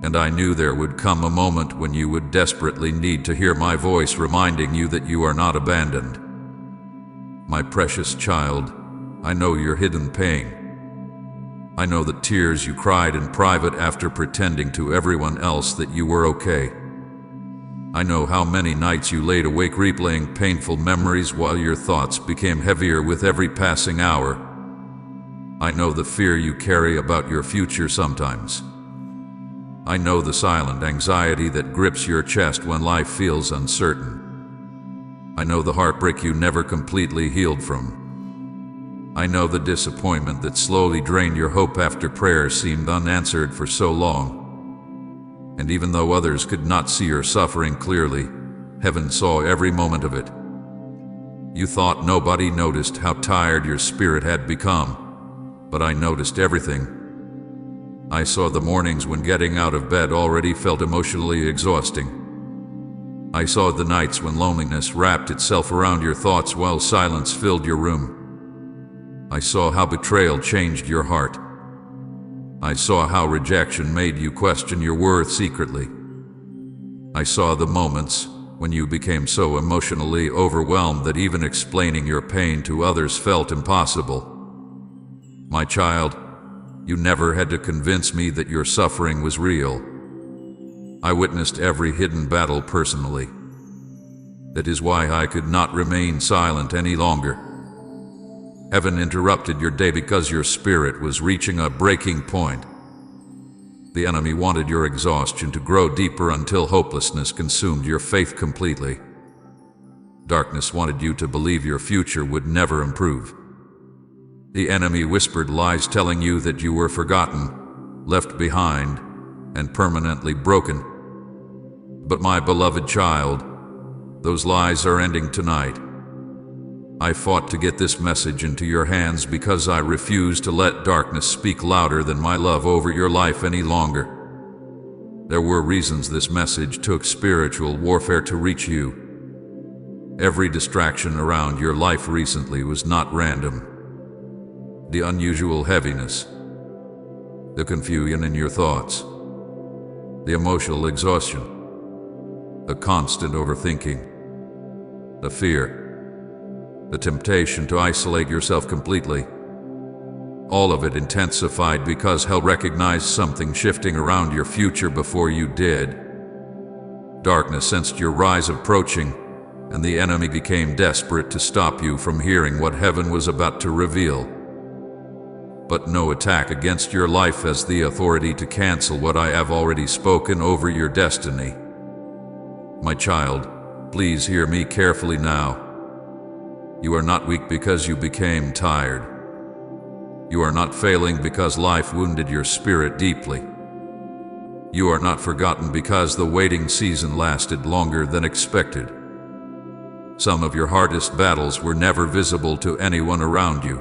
And I knew there would come a moment when you would desperately need to hear my voice reminding you that you are not abandoned. My precious child, I know your hidden pain. I know the tears you cried in private after pretending to everyone else that you were okay. I know how many nights you laid awake replaying painful memories while your thoughts became heavier with every passing hour. I know the fear you carry about your future sometimes. I know the silent anxiety that grips your chest when life feels uncertain. I know the heartbreak you never completely healed from. I know the disappointment that slowly drained your hope after prayers seemed unanswered for so long. And even though others could not see your suffering clearly, heaven saw every moment of it. You thought nobody noticed how tired your spirit had become, but I noticed everything. I saw the mornings when getting out of bed already felt emotionally exhausting. I saw the nights when loneliness wrapped itself around your thoughts while silence filled your room. I saw how betrayal changed your heart. I saw how rejection made you question your worth secretly. I saw the moments when you became so emotionally overwhelmed that even explaining your pain to others felt impossible. My child, you never had to convince me that your suffering was real. I witnessed every hidden battle personally. That is why I could not remain silent any longer. Heaven interrupted your day because your spirit was reaching a breaking point. The enemy wanted your exhaustion to grow deeper until hopelessness consumed your faith completely. Darkness wanted you to believe your future would never improve. The enemy whispered lies telling you that you were forgotten, left behind, and permanently broken. But my beloved child, those lies are ending tonight. I fought to get this message into your hands because I refused to let darkness speak louder than my love over your life any longer. There were reasons this message took spiritual warfare to reach you. Every distraction around your life recently was not random. The unusual heaviness, the confusion in your thoughts, the emotional exhaustion, the constant overthinking, the fear, the temptation to isolate yourself completely. All of it intensified because hell recognized something shifting around your future before you did. Darkness sensed your rise approaching, and the enemy became desperate to stop you from hearing what heaven was about to reveal. But no attack against your life has the authority to cancel what I have already spoken over your destiny. My child, please hear me carefully now. You are not weak because you became tired. You are not failing because life wounded your spirit deeply. You are not forgotten because the waiting season lasted longer than expected. Some of your hardest battles were never visible to anyone around you.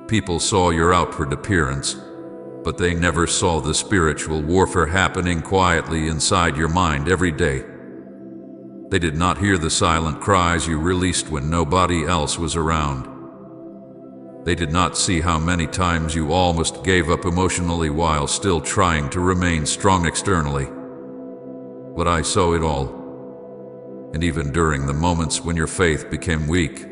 People saw your outward appearance, but they never saw the spiritual warfare happening quietly inside your mind every day. They did not hear the silent cries you released when nobody else was around. They did not see how many times you almost gave up emotionally while still trying to remain strong externally. But I saw it all. And even during the moments when your faith became weak,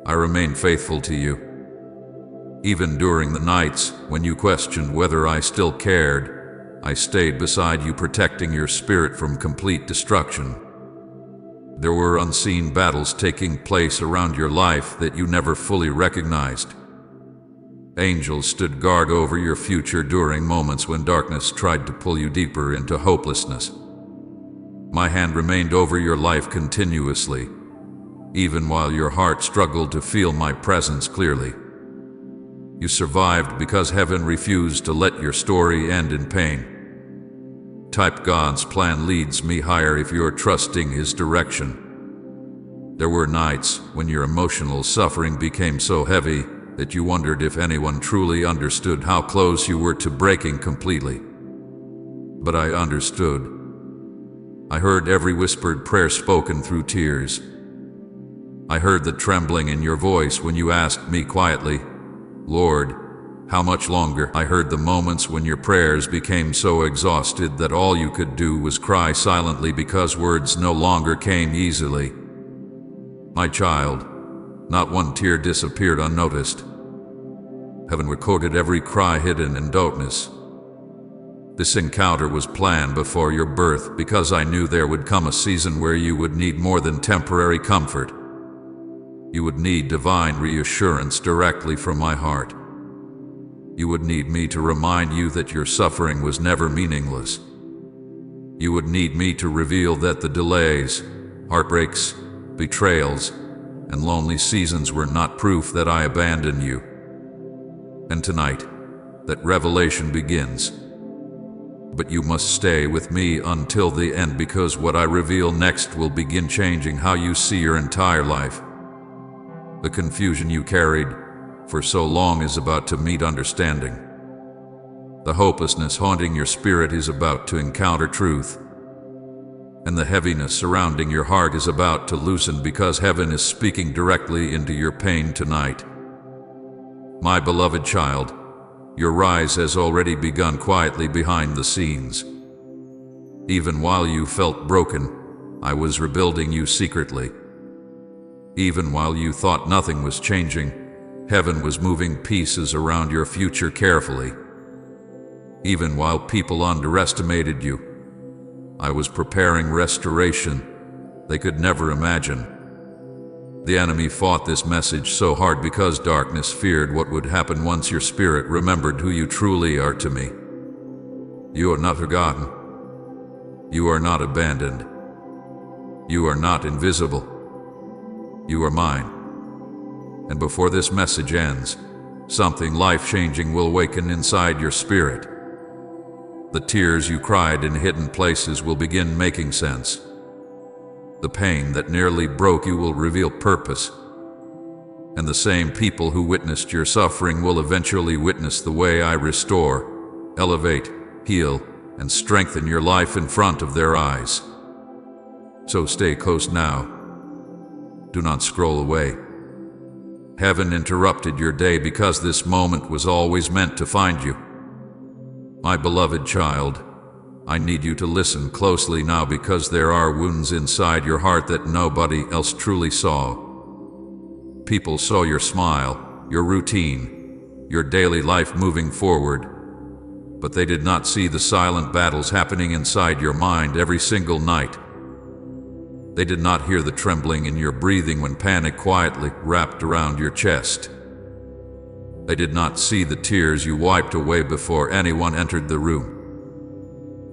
I remained faithful to you. Even during the nights when you questioned whether I still cared, I stayed beside you, protecting your spirit from complete destruction. There were unseen battles taking place around your life that you never fully recognized. Angels stood guard over your future during moments when darkness tried to pull you deeper into hopelessness. My hand remained over your life continuously, even while your heart struggled to feel my presence clearly. You survived because heaven refused to let your story end in pain. Type God's plan leads me higher if you're trusting His direction. There were nights when your emotional suffering became so heavy that you wondered if anyone truly understood how close you were to breaking completely. But I understood. I heard every whispered prayer spoken through tears. I heard the trembling in your voice when you asked me quietly, "Lord, how much longer?" I heard the moments when your prayers became so exhausted that all you could do was cry silently because words no longer came easily. My child, not one tear disappeared unnoticed. Heaven recorded every cry hidden in darkness. This encounter was planned before your birth because I knew there would come a season where you would need more than temporary comfort. You would need divine reassurance directly from my heart. You would need me to remind you that your suffering was never meaningless. You would need me to reveal that the delays, heartbreaks, betrayals, and lonely seasons were not proof that I abandoned you. And tonight, that revelation begins. But you must stay with me until the end because what I reveal next will begin changing how you see your entire life. The confusion you carried for so long is about to meet understanding. The hopelessness haunting your spirit is about to encounter truth. And the heaviness surrounding your heart is about to loosen because heaven is speaking directly into your pain tonight. My beloved child, your rise has already begun quietly behind the scenes. Even while you felt broken, I was rebuilding you secretly. Even while you thought nothing was changing, heaven was moving pieces around your future carefully. Even while people underestimated you, I was preparing restoration they could never imagine. The enemy fought this message so hard because darkness feared what would happen once your spirit remembered who you truly are to me. You are not forgotten. You are not abandoned. You are not invisible. You are mine. And before this message ends, something life-changing will awaken inside your spirit. The tears you cried in hidden places will begin making sense. The pain that nearly broke you will reveal purpose. And the same people who witnessed your suffering will eventually witness the way I restore, elevate, heal, and strengthen your life in front of their eyes. So stay close now. Do not scroll away. Heaven interrupted your day because this moment was always meant to find you. My beloved child, I need you to listen closely now because there are wounds inside your heart that nobody else truly saw. People saw your smile, your routine, your daily life moving forward, but they did not see the silent battles happening inside your mind every single night. They did not hear the trembling in your breathing when panic quietly wrapped around your chest. They did not see the tears you wiped away before anyone entered the room.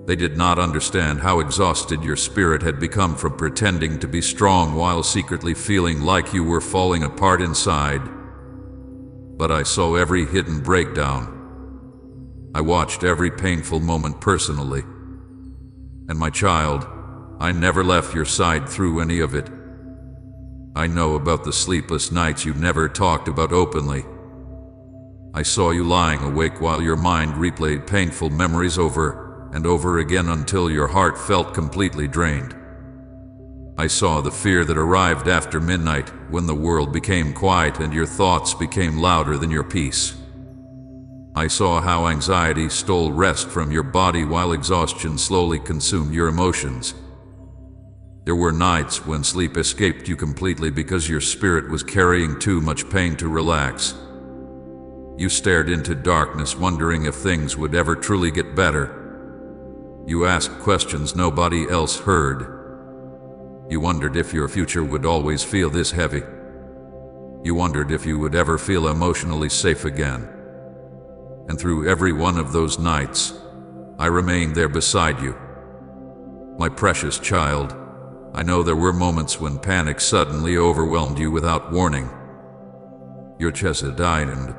They did not understand how exhausted your spirit had become from pretending to be strong while secretly feeling like you were falling apart inside. But I saw every hidden breakdown. I watched every painful moment personally. And my child, I never left your side through any of it. I know about the sleepless nights you never talked about openly. I saw you lying awake while your mind replayed painful memories over and over again until your heart felt completely drained. I saw the fear that arrived after midnight when the world became quiet and your thoughts became louder than your peace. I saw how anxiety stole rest from your body while exhaustion slowly consumed your emotions. There were nights when sleep escaped you completely because your spirit was carrying too much pain to relax. You stared into darkness wondering if things would ever truly get better. You asked questions nobody else heard. You wondered if your future would always feel this heavy. You wondered if you would ever feel emotionally safe again. And through every one of those nights, I remained there beside you. My precious child, I know there were moments when panic suddenly overwhelmed you without warning. Your chest tightened.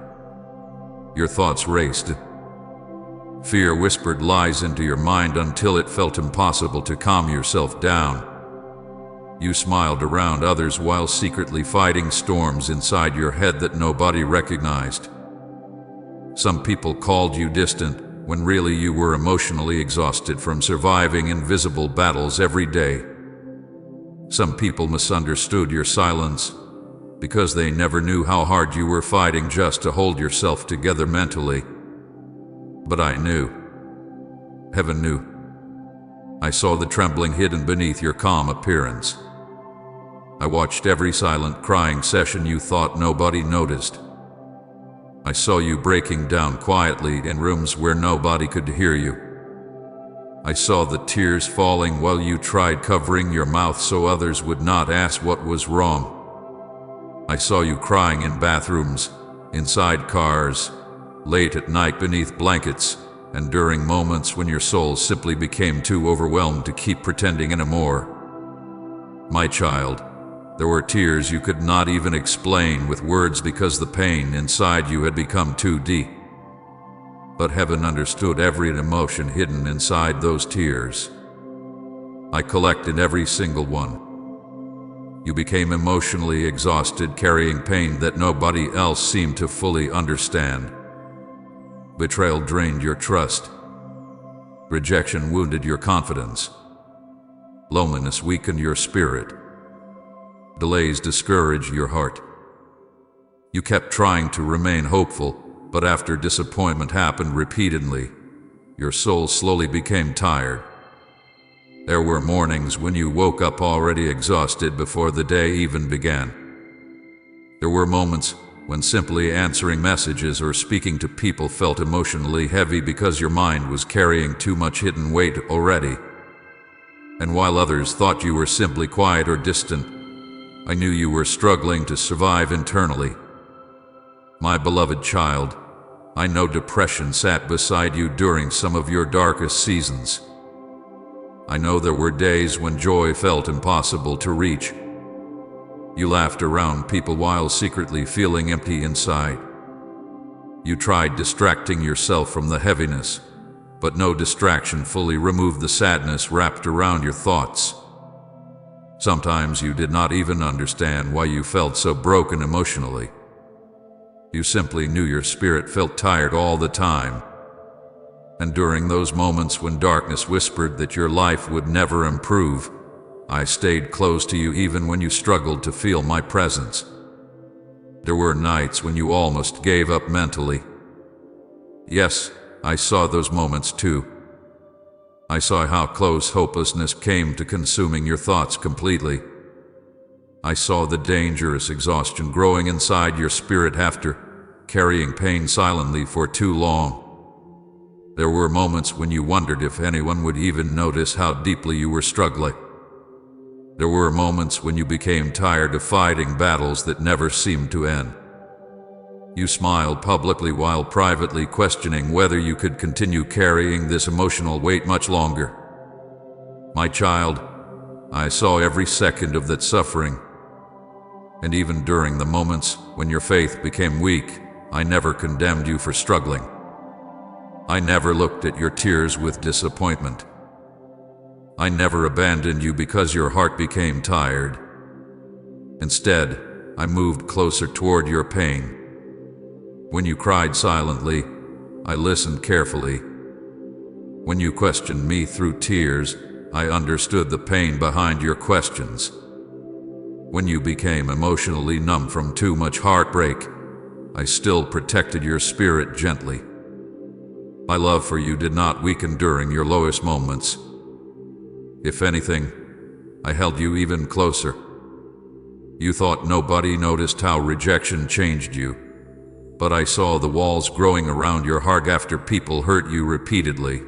Your thoughts raced. Fear whispered lies into your mind until it felt impossible to calm yourself down. You smiled around others while secretly fighting storms inside your head that nobody recognized. Some people called you distant, when really you were emotionally exhausted from surviving invisible battles every day. Some people misunderstood your silence, because they never knew how hard you were fighting just to hold yourself together mentally. But I knew. Heaven knew. I saw the trembling hidden beneath your calm appearance. I watched every silent crying session you thought nobody noticed. I saw you breaking down quietly in rooms where nobody could hear you. I saw the tears falling while you tried covering your mouth so others would not ask what was wrong. I saw you crying in bathrooms, inside cars, late at night beneath blankets, and during moments when your soul simply became too overwhelmed to keep pretending anymore. My child, there were tears you could not even explain with words because the pain inside you had become too deep. But heaven understood every emotion hidden inside those tears. I collected every single one. You became emotionally exhausted, carrying pain that nobody else seemed to fully understand. Betrayal drained your trust. Rejection wounded your confidence. Loneliness weakened your spirit. Delays discouraged your heart. You kept trying to remain hopeful, but after disappointment happened repeatedly, your soul slowly became tired. There were mornings when you woke up already exhausted before the day even began. There were moments when simply answering messages or speaking to people felt emotionally heavy because your mind was carrying too much hidden weight already. And while others thought you were simply quiet or distant, I knew you were struggling to survive internally. My beloved child, I know depression sat beside you during some of your darkest seasons. I know there were days when joy felt impossible to reach. You laughed around people while secretly feeling empty inside. You tried distracting yourself from the heaviness, but no distraction fully removed the sadness wrapped around your thoughts. Sometimes you did not even understand why you felt so broken emotionally. You simply knew your spirit felt tired all the time. And during those moments when darkness whispered that your life would never improve, I stayed close to you even when you struggled to feel my presence. There were nights when you almost gave up mentally. Yes, I saw those moments too. I saw how close hopelessness came to consuming your thoughts completely. I saw the dangerous exhaustion growing inside your spirit after carrying pain silently for too long. There were moments when you wondered if anyone would even notice how deeply you were struggling. There were moments when you became tired of fighting battles that never seemed to end. You smiled publicly while privately questioning whether you could continue carrying this emotional weight much longer. My child, I saw every second of that suffering. And even during the moments when your faith became weak, I never condemned you for struggling. I never looked at your tears with disappointment. I never abandoned you because your heart became tired. Instead, I moved closer toward your pain. When you cried silently, I listened carefully. When you questioned me through tears, I understood the pain behind your questions. When you became emotionally numb from too much heartbreak, I still protected your spirit gently. My love for you did not weaken during your lowest moments. If anything, I held you even closer. You thought nobody noticed how rejection changed you. But I saw the walls growing around your heart after people hurt you repeatedly.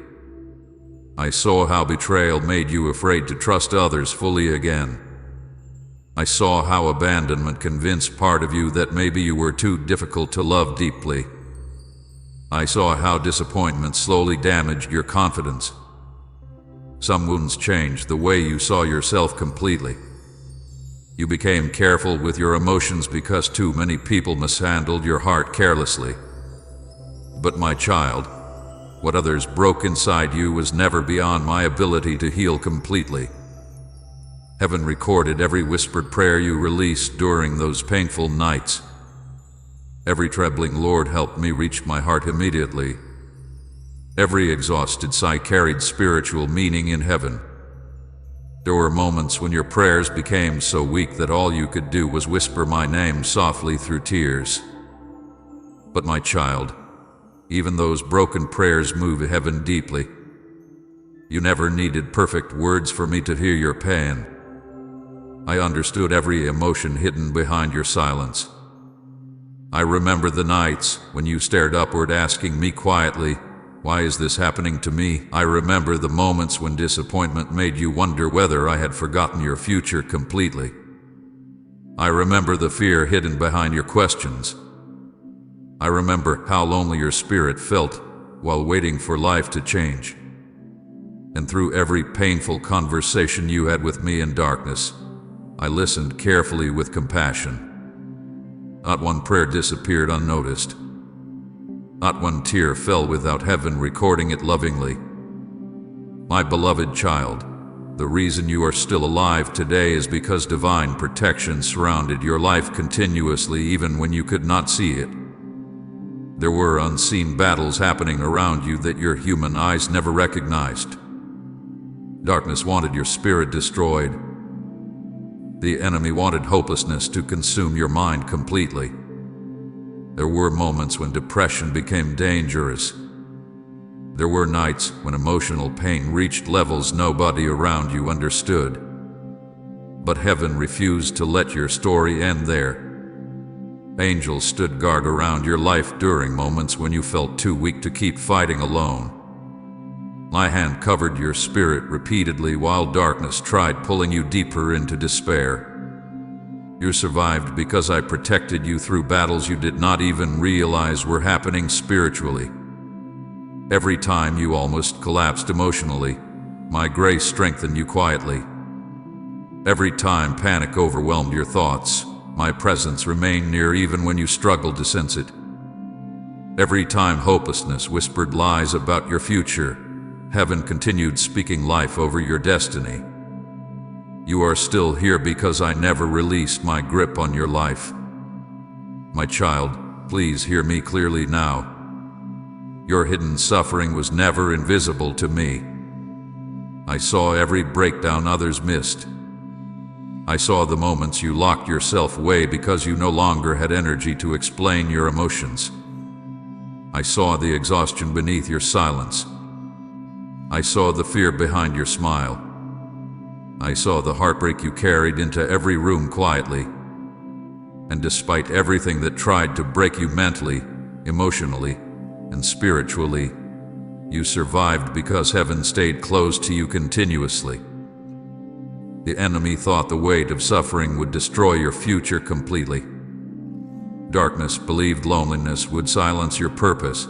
I saw how betrayal made you afraid to trust others fully again. I saw how abandonment convinced part of you that maybe you were too difficult to love deeply. I saw how disappointment slowly damaged your confidence. Some wounds changed the way you saw yourself completely. You became careful with your emotions because too many people mishandled your heart carelessly. But my child, what others broke inside you was never beyond my ability to heal completely. Heaven recorded every whispered prayer you released during those painful nights. Every trembling Lord helped me reach my heart immediately. Every exhausted sigh carried spiritual meaning in heaven. There were moments when your prayers became so weak that all you could do was whisper my name softly through tears. But my child, even those broken prayers move heaven deeply. You never needed perfect words for me to hear your pain. I understood every emotion hidden behind your silence. I remember the nights when you stared upward asking me quietly, "Why is this happening to me?" I remember the moments when disappointment made you wonder whether I had forgotten your future completely. I remember the fear hidden behind your questions. I remember how lonely your spirit felt while waiting for life to change. And through every painful conversation you had with me in darkness, I listened carefully with compassion. Not one prayer disappeared unnoticed. Not one tear fell without heaven recording it lovingly. My beloved child, the reason you are still alive today is because divine protection surrounded your life continuously even when you could not see it. There were unseen battles happening around you that your human eyes never recognized. Darkness wanted your spirit destroyed. The enemy wanted hopelessness to consume your mind completely. There were moments when depression became dangerous. There were nights when emotional pain reached levels nobody around you understood. But heaven refused to let your story end there. Angels stood guard around your life during moments when you felt too weak to keep fighting alone. My hand covered your spirit repeatedly while darkness tried pulling you deeper into despair. You survived because I protected you through battles you did not even realize were happening spiritually. Every time you almost collapsed emotionally, my grace strengthened you quietly. Every time panic overwhelmed your thoughts, my presence remained near even when you struggled to sense it. Every time hopelessness whispered lies about your future, heaven continued speaking life over your destiny. You are still here because I never released my grip on your life. My child, please hear me clearly now. Your hidden suffering was never invisible to me. I saw every breakdown others missed. I saw the moments you locked yourself away because you no longer had energy to explain your emotions. I saw the exhaustion beneath your silence. I saw the fear behind your smile. I saw the heartbreak you carried into every room quietly. And despite everything that tried to break you mentally, emotionally, and spiritually, you survived because heaven stayed close to you continuously. The enemy thought the weight of suffering would destroy your future completely. Darkness believed loneliness would silence your purpose.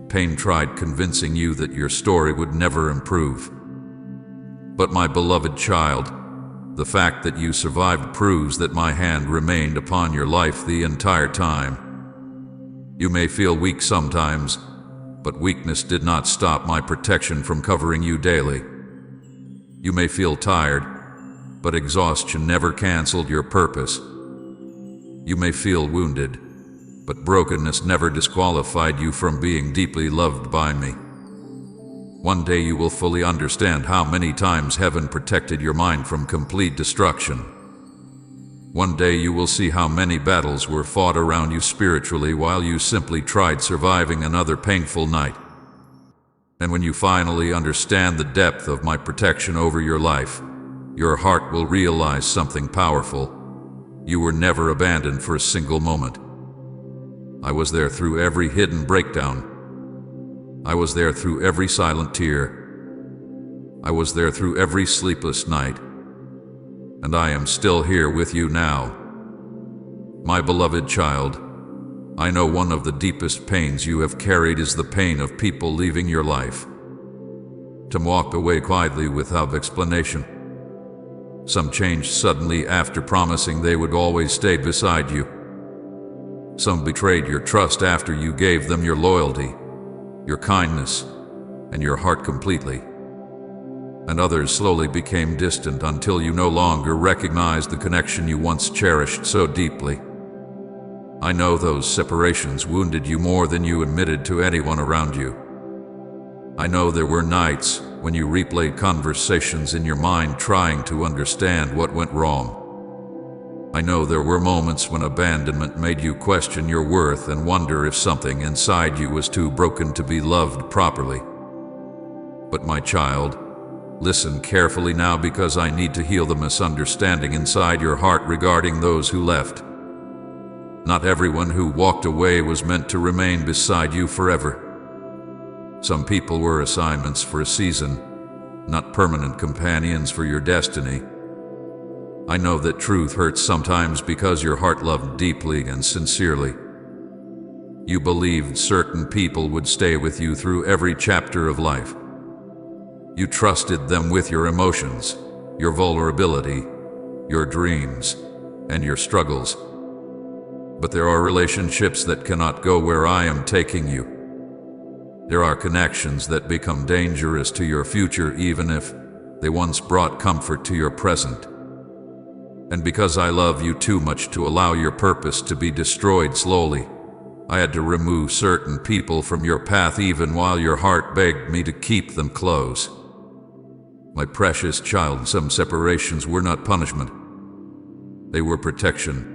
Pain tried convincing you that your story would never improve. But my beloved child, the fact that you survived proves that my hand remained upon your life the entire time. You may feel weak sometimes, but weakness did not stop my protection from covering you daily. You may feel tired, but exhaustion never canceled your purpose. You may feel wounded, but brokenness never disqualified you from being deeply loved by me. One day you will fully understand how many times heaven protected your mind from complete destruction. One day you will see how many battles were fought around you spiritually while you simply tried surviving another painful night. And when you finally understand the depth of my protection over your life, your heart will realize something powerful. You were never abandoned for a single moment. I was there through every hidden breakdown. I was there through every silent tear. I was there through every sleepless night. And I am still here with you now. My beloved child, I know one of the deepest pains you have carried is the pain of people leaving your life, to walk away quietly without explanation. Some changed suddenly after promising they would always stay beside you. Some betrayed your trust after you gave them your loyalty, your kindness, and your heart completely. And others slowly became distant until you no longer recognized the connection you once cherished so deeply. I know those separations wounded you more than you admitted to anyone around you. I know there were nights when you replayed conversations in your mind trying to understand what went wrong. I know there were moments when abandonment made you question your worth and wonder if something inside you was too broken to be loved properly. But my child, listen carefully now, because I need to heal the misunderstanding inside your heart regarding those who left. Not everyone who walked away was meant to remain beside you forever. Some people were assignments for a season, not permanent companions for your destiny. I know that truth hurts sometimes because your heart loved deeply and sincerely. You believed certain people would stay with you through every chapter of life. You trusted them with your emotions, your vulnerability, your dreams, and your struggles. But there are relationships that cannot go where I am taking you. There are connections that become dangerous to your future even if they once brought comfort to your present. And because I love you too much to allow your purpose to be destroyed slowly, I had to remove certain people from your path even while your heart begged me to keep them close. My precious child, some separations were not punishment. They were protection.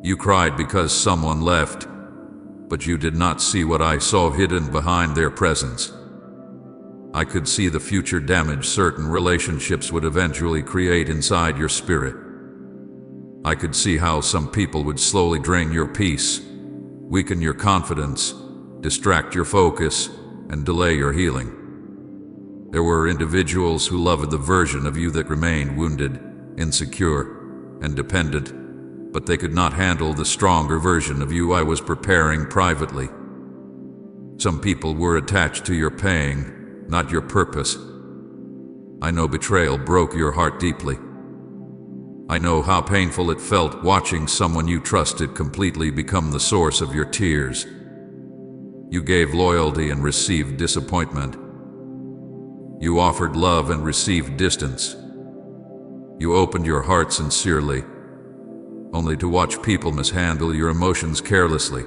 You cried because someone left, but you did not see what I saw hidden behind their presence. I could see the future damage certain relationships would eventually create inside your spirit. I could see how some people would slowly drain your peace, weaken your confidence, distract your focus, and delay your healing. There were individuals who loved the version of you that remained wounded, insecure, and dependent, but they could not handle the stronger version of you I was preparing privately. Some people were attached to your pain, not your purpose. I know betrayal broke your heart deeply. I know how painful it felt watching someone you trusted completely become the source of your tears. You gave loyalty and received disappointment. You offered love and received distance. You opened your heart sincerely, only to watch people mishandle your emotions carelessly.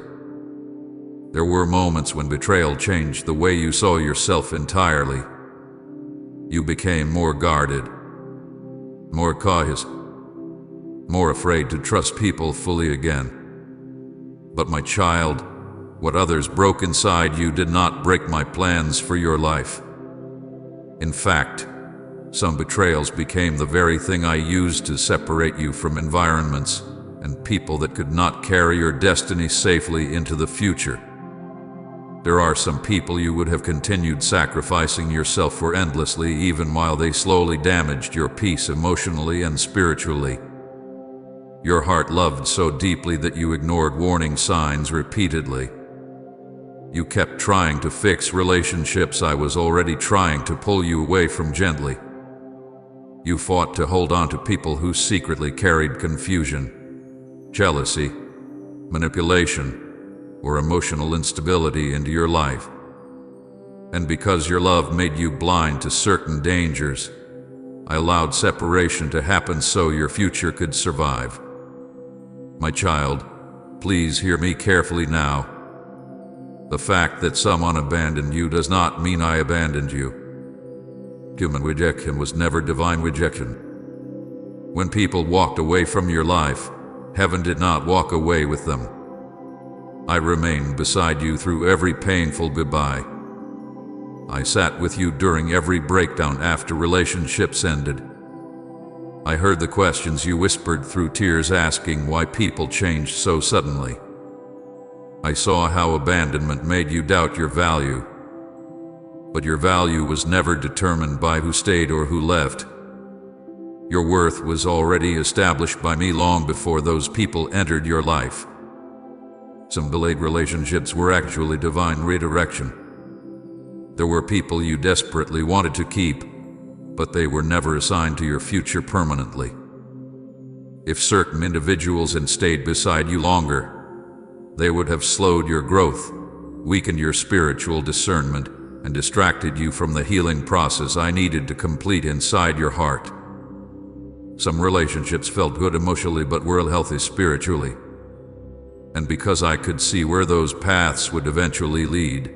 There were moments when betrayal changed the way you saw yourself entirely. You became more guarded, more cautious, more afraid to trust people fully again. But my child, what others broke inside you did not break my plans for your life. In fact, some betrayals became the very thing I used to separate you from environments and people that could not carry your destiny safely into the future. There are some people you would have continued sacrificing yourself for endlessly even while they slowly damaged your peace emotionally and spiritually. Your heart loved so deeply that you ignored warning signs repeatedly. You kept trying to fix relationships I was already trying to pull you away from gently. You fought to hold on to people who secretly carried confusion, jealousy, manipulation, or emotional instability into your life. And because your love made you blind to certain dangers, I allowed separation to happen so your future could survive. My child, please hear me carefully now. The fact that someone abandoned you does not mean I abandoned you. Human rejection was never divine rejection. When people walked away from your life, heaven did not walk away with them. I remained beside you through every painful goodbye. I sat with you during every breakdown after relationships ended. I heard the questions you whispered through tears asking why people changed so suddenly. I saw how abandonment made you doubt your value. But your value was never determined by who stayed or who left. Your worth was already established by me long before those people entered your life. Some delayed relationships were actually divine redirection. There were people you desperately wanted to keep, but they were never assigned to your future permanently. If certain individuals had stayed beside you longer, they would have slowed your growth, weakened your spiritual discernment, and distracted you from the healing process I needed to complete inside your heart. Some relationships felt good emotionally but were unhealthy spiritually. And because I could see where those paths would eventually lead,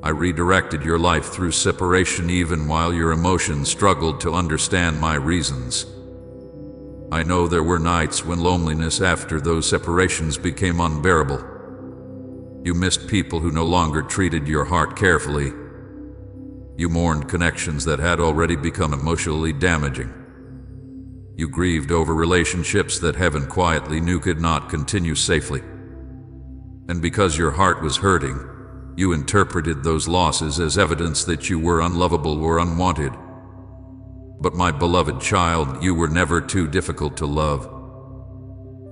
I redirected your life through separation even while your emotions struggled to understand my reasons. I know there were nights when loneliness after those separations became unbearable. You missed people who no longer treated your heart carefully. You mourned connections that had already become emotionally damaging. You grieved over relationships that heaven quietly knew could not continue safely. And because your heart was hurting, you interpreted those losses as evidence that you were unlovable or unwanted. But my beloved child, you were never too difficult to love.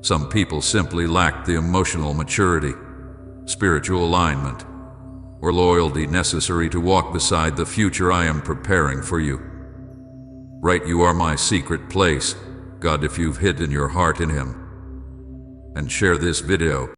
Some people simply lacked the emotional maturity, spiritual alignment, or loyalty necessary to walk beside the future I am preparing for you. Right, you are my secret place, God, if you've hidden your heart in Him. And share this video.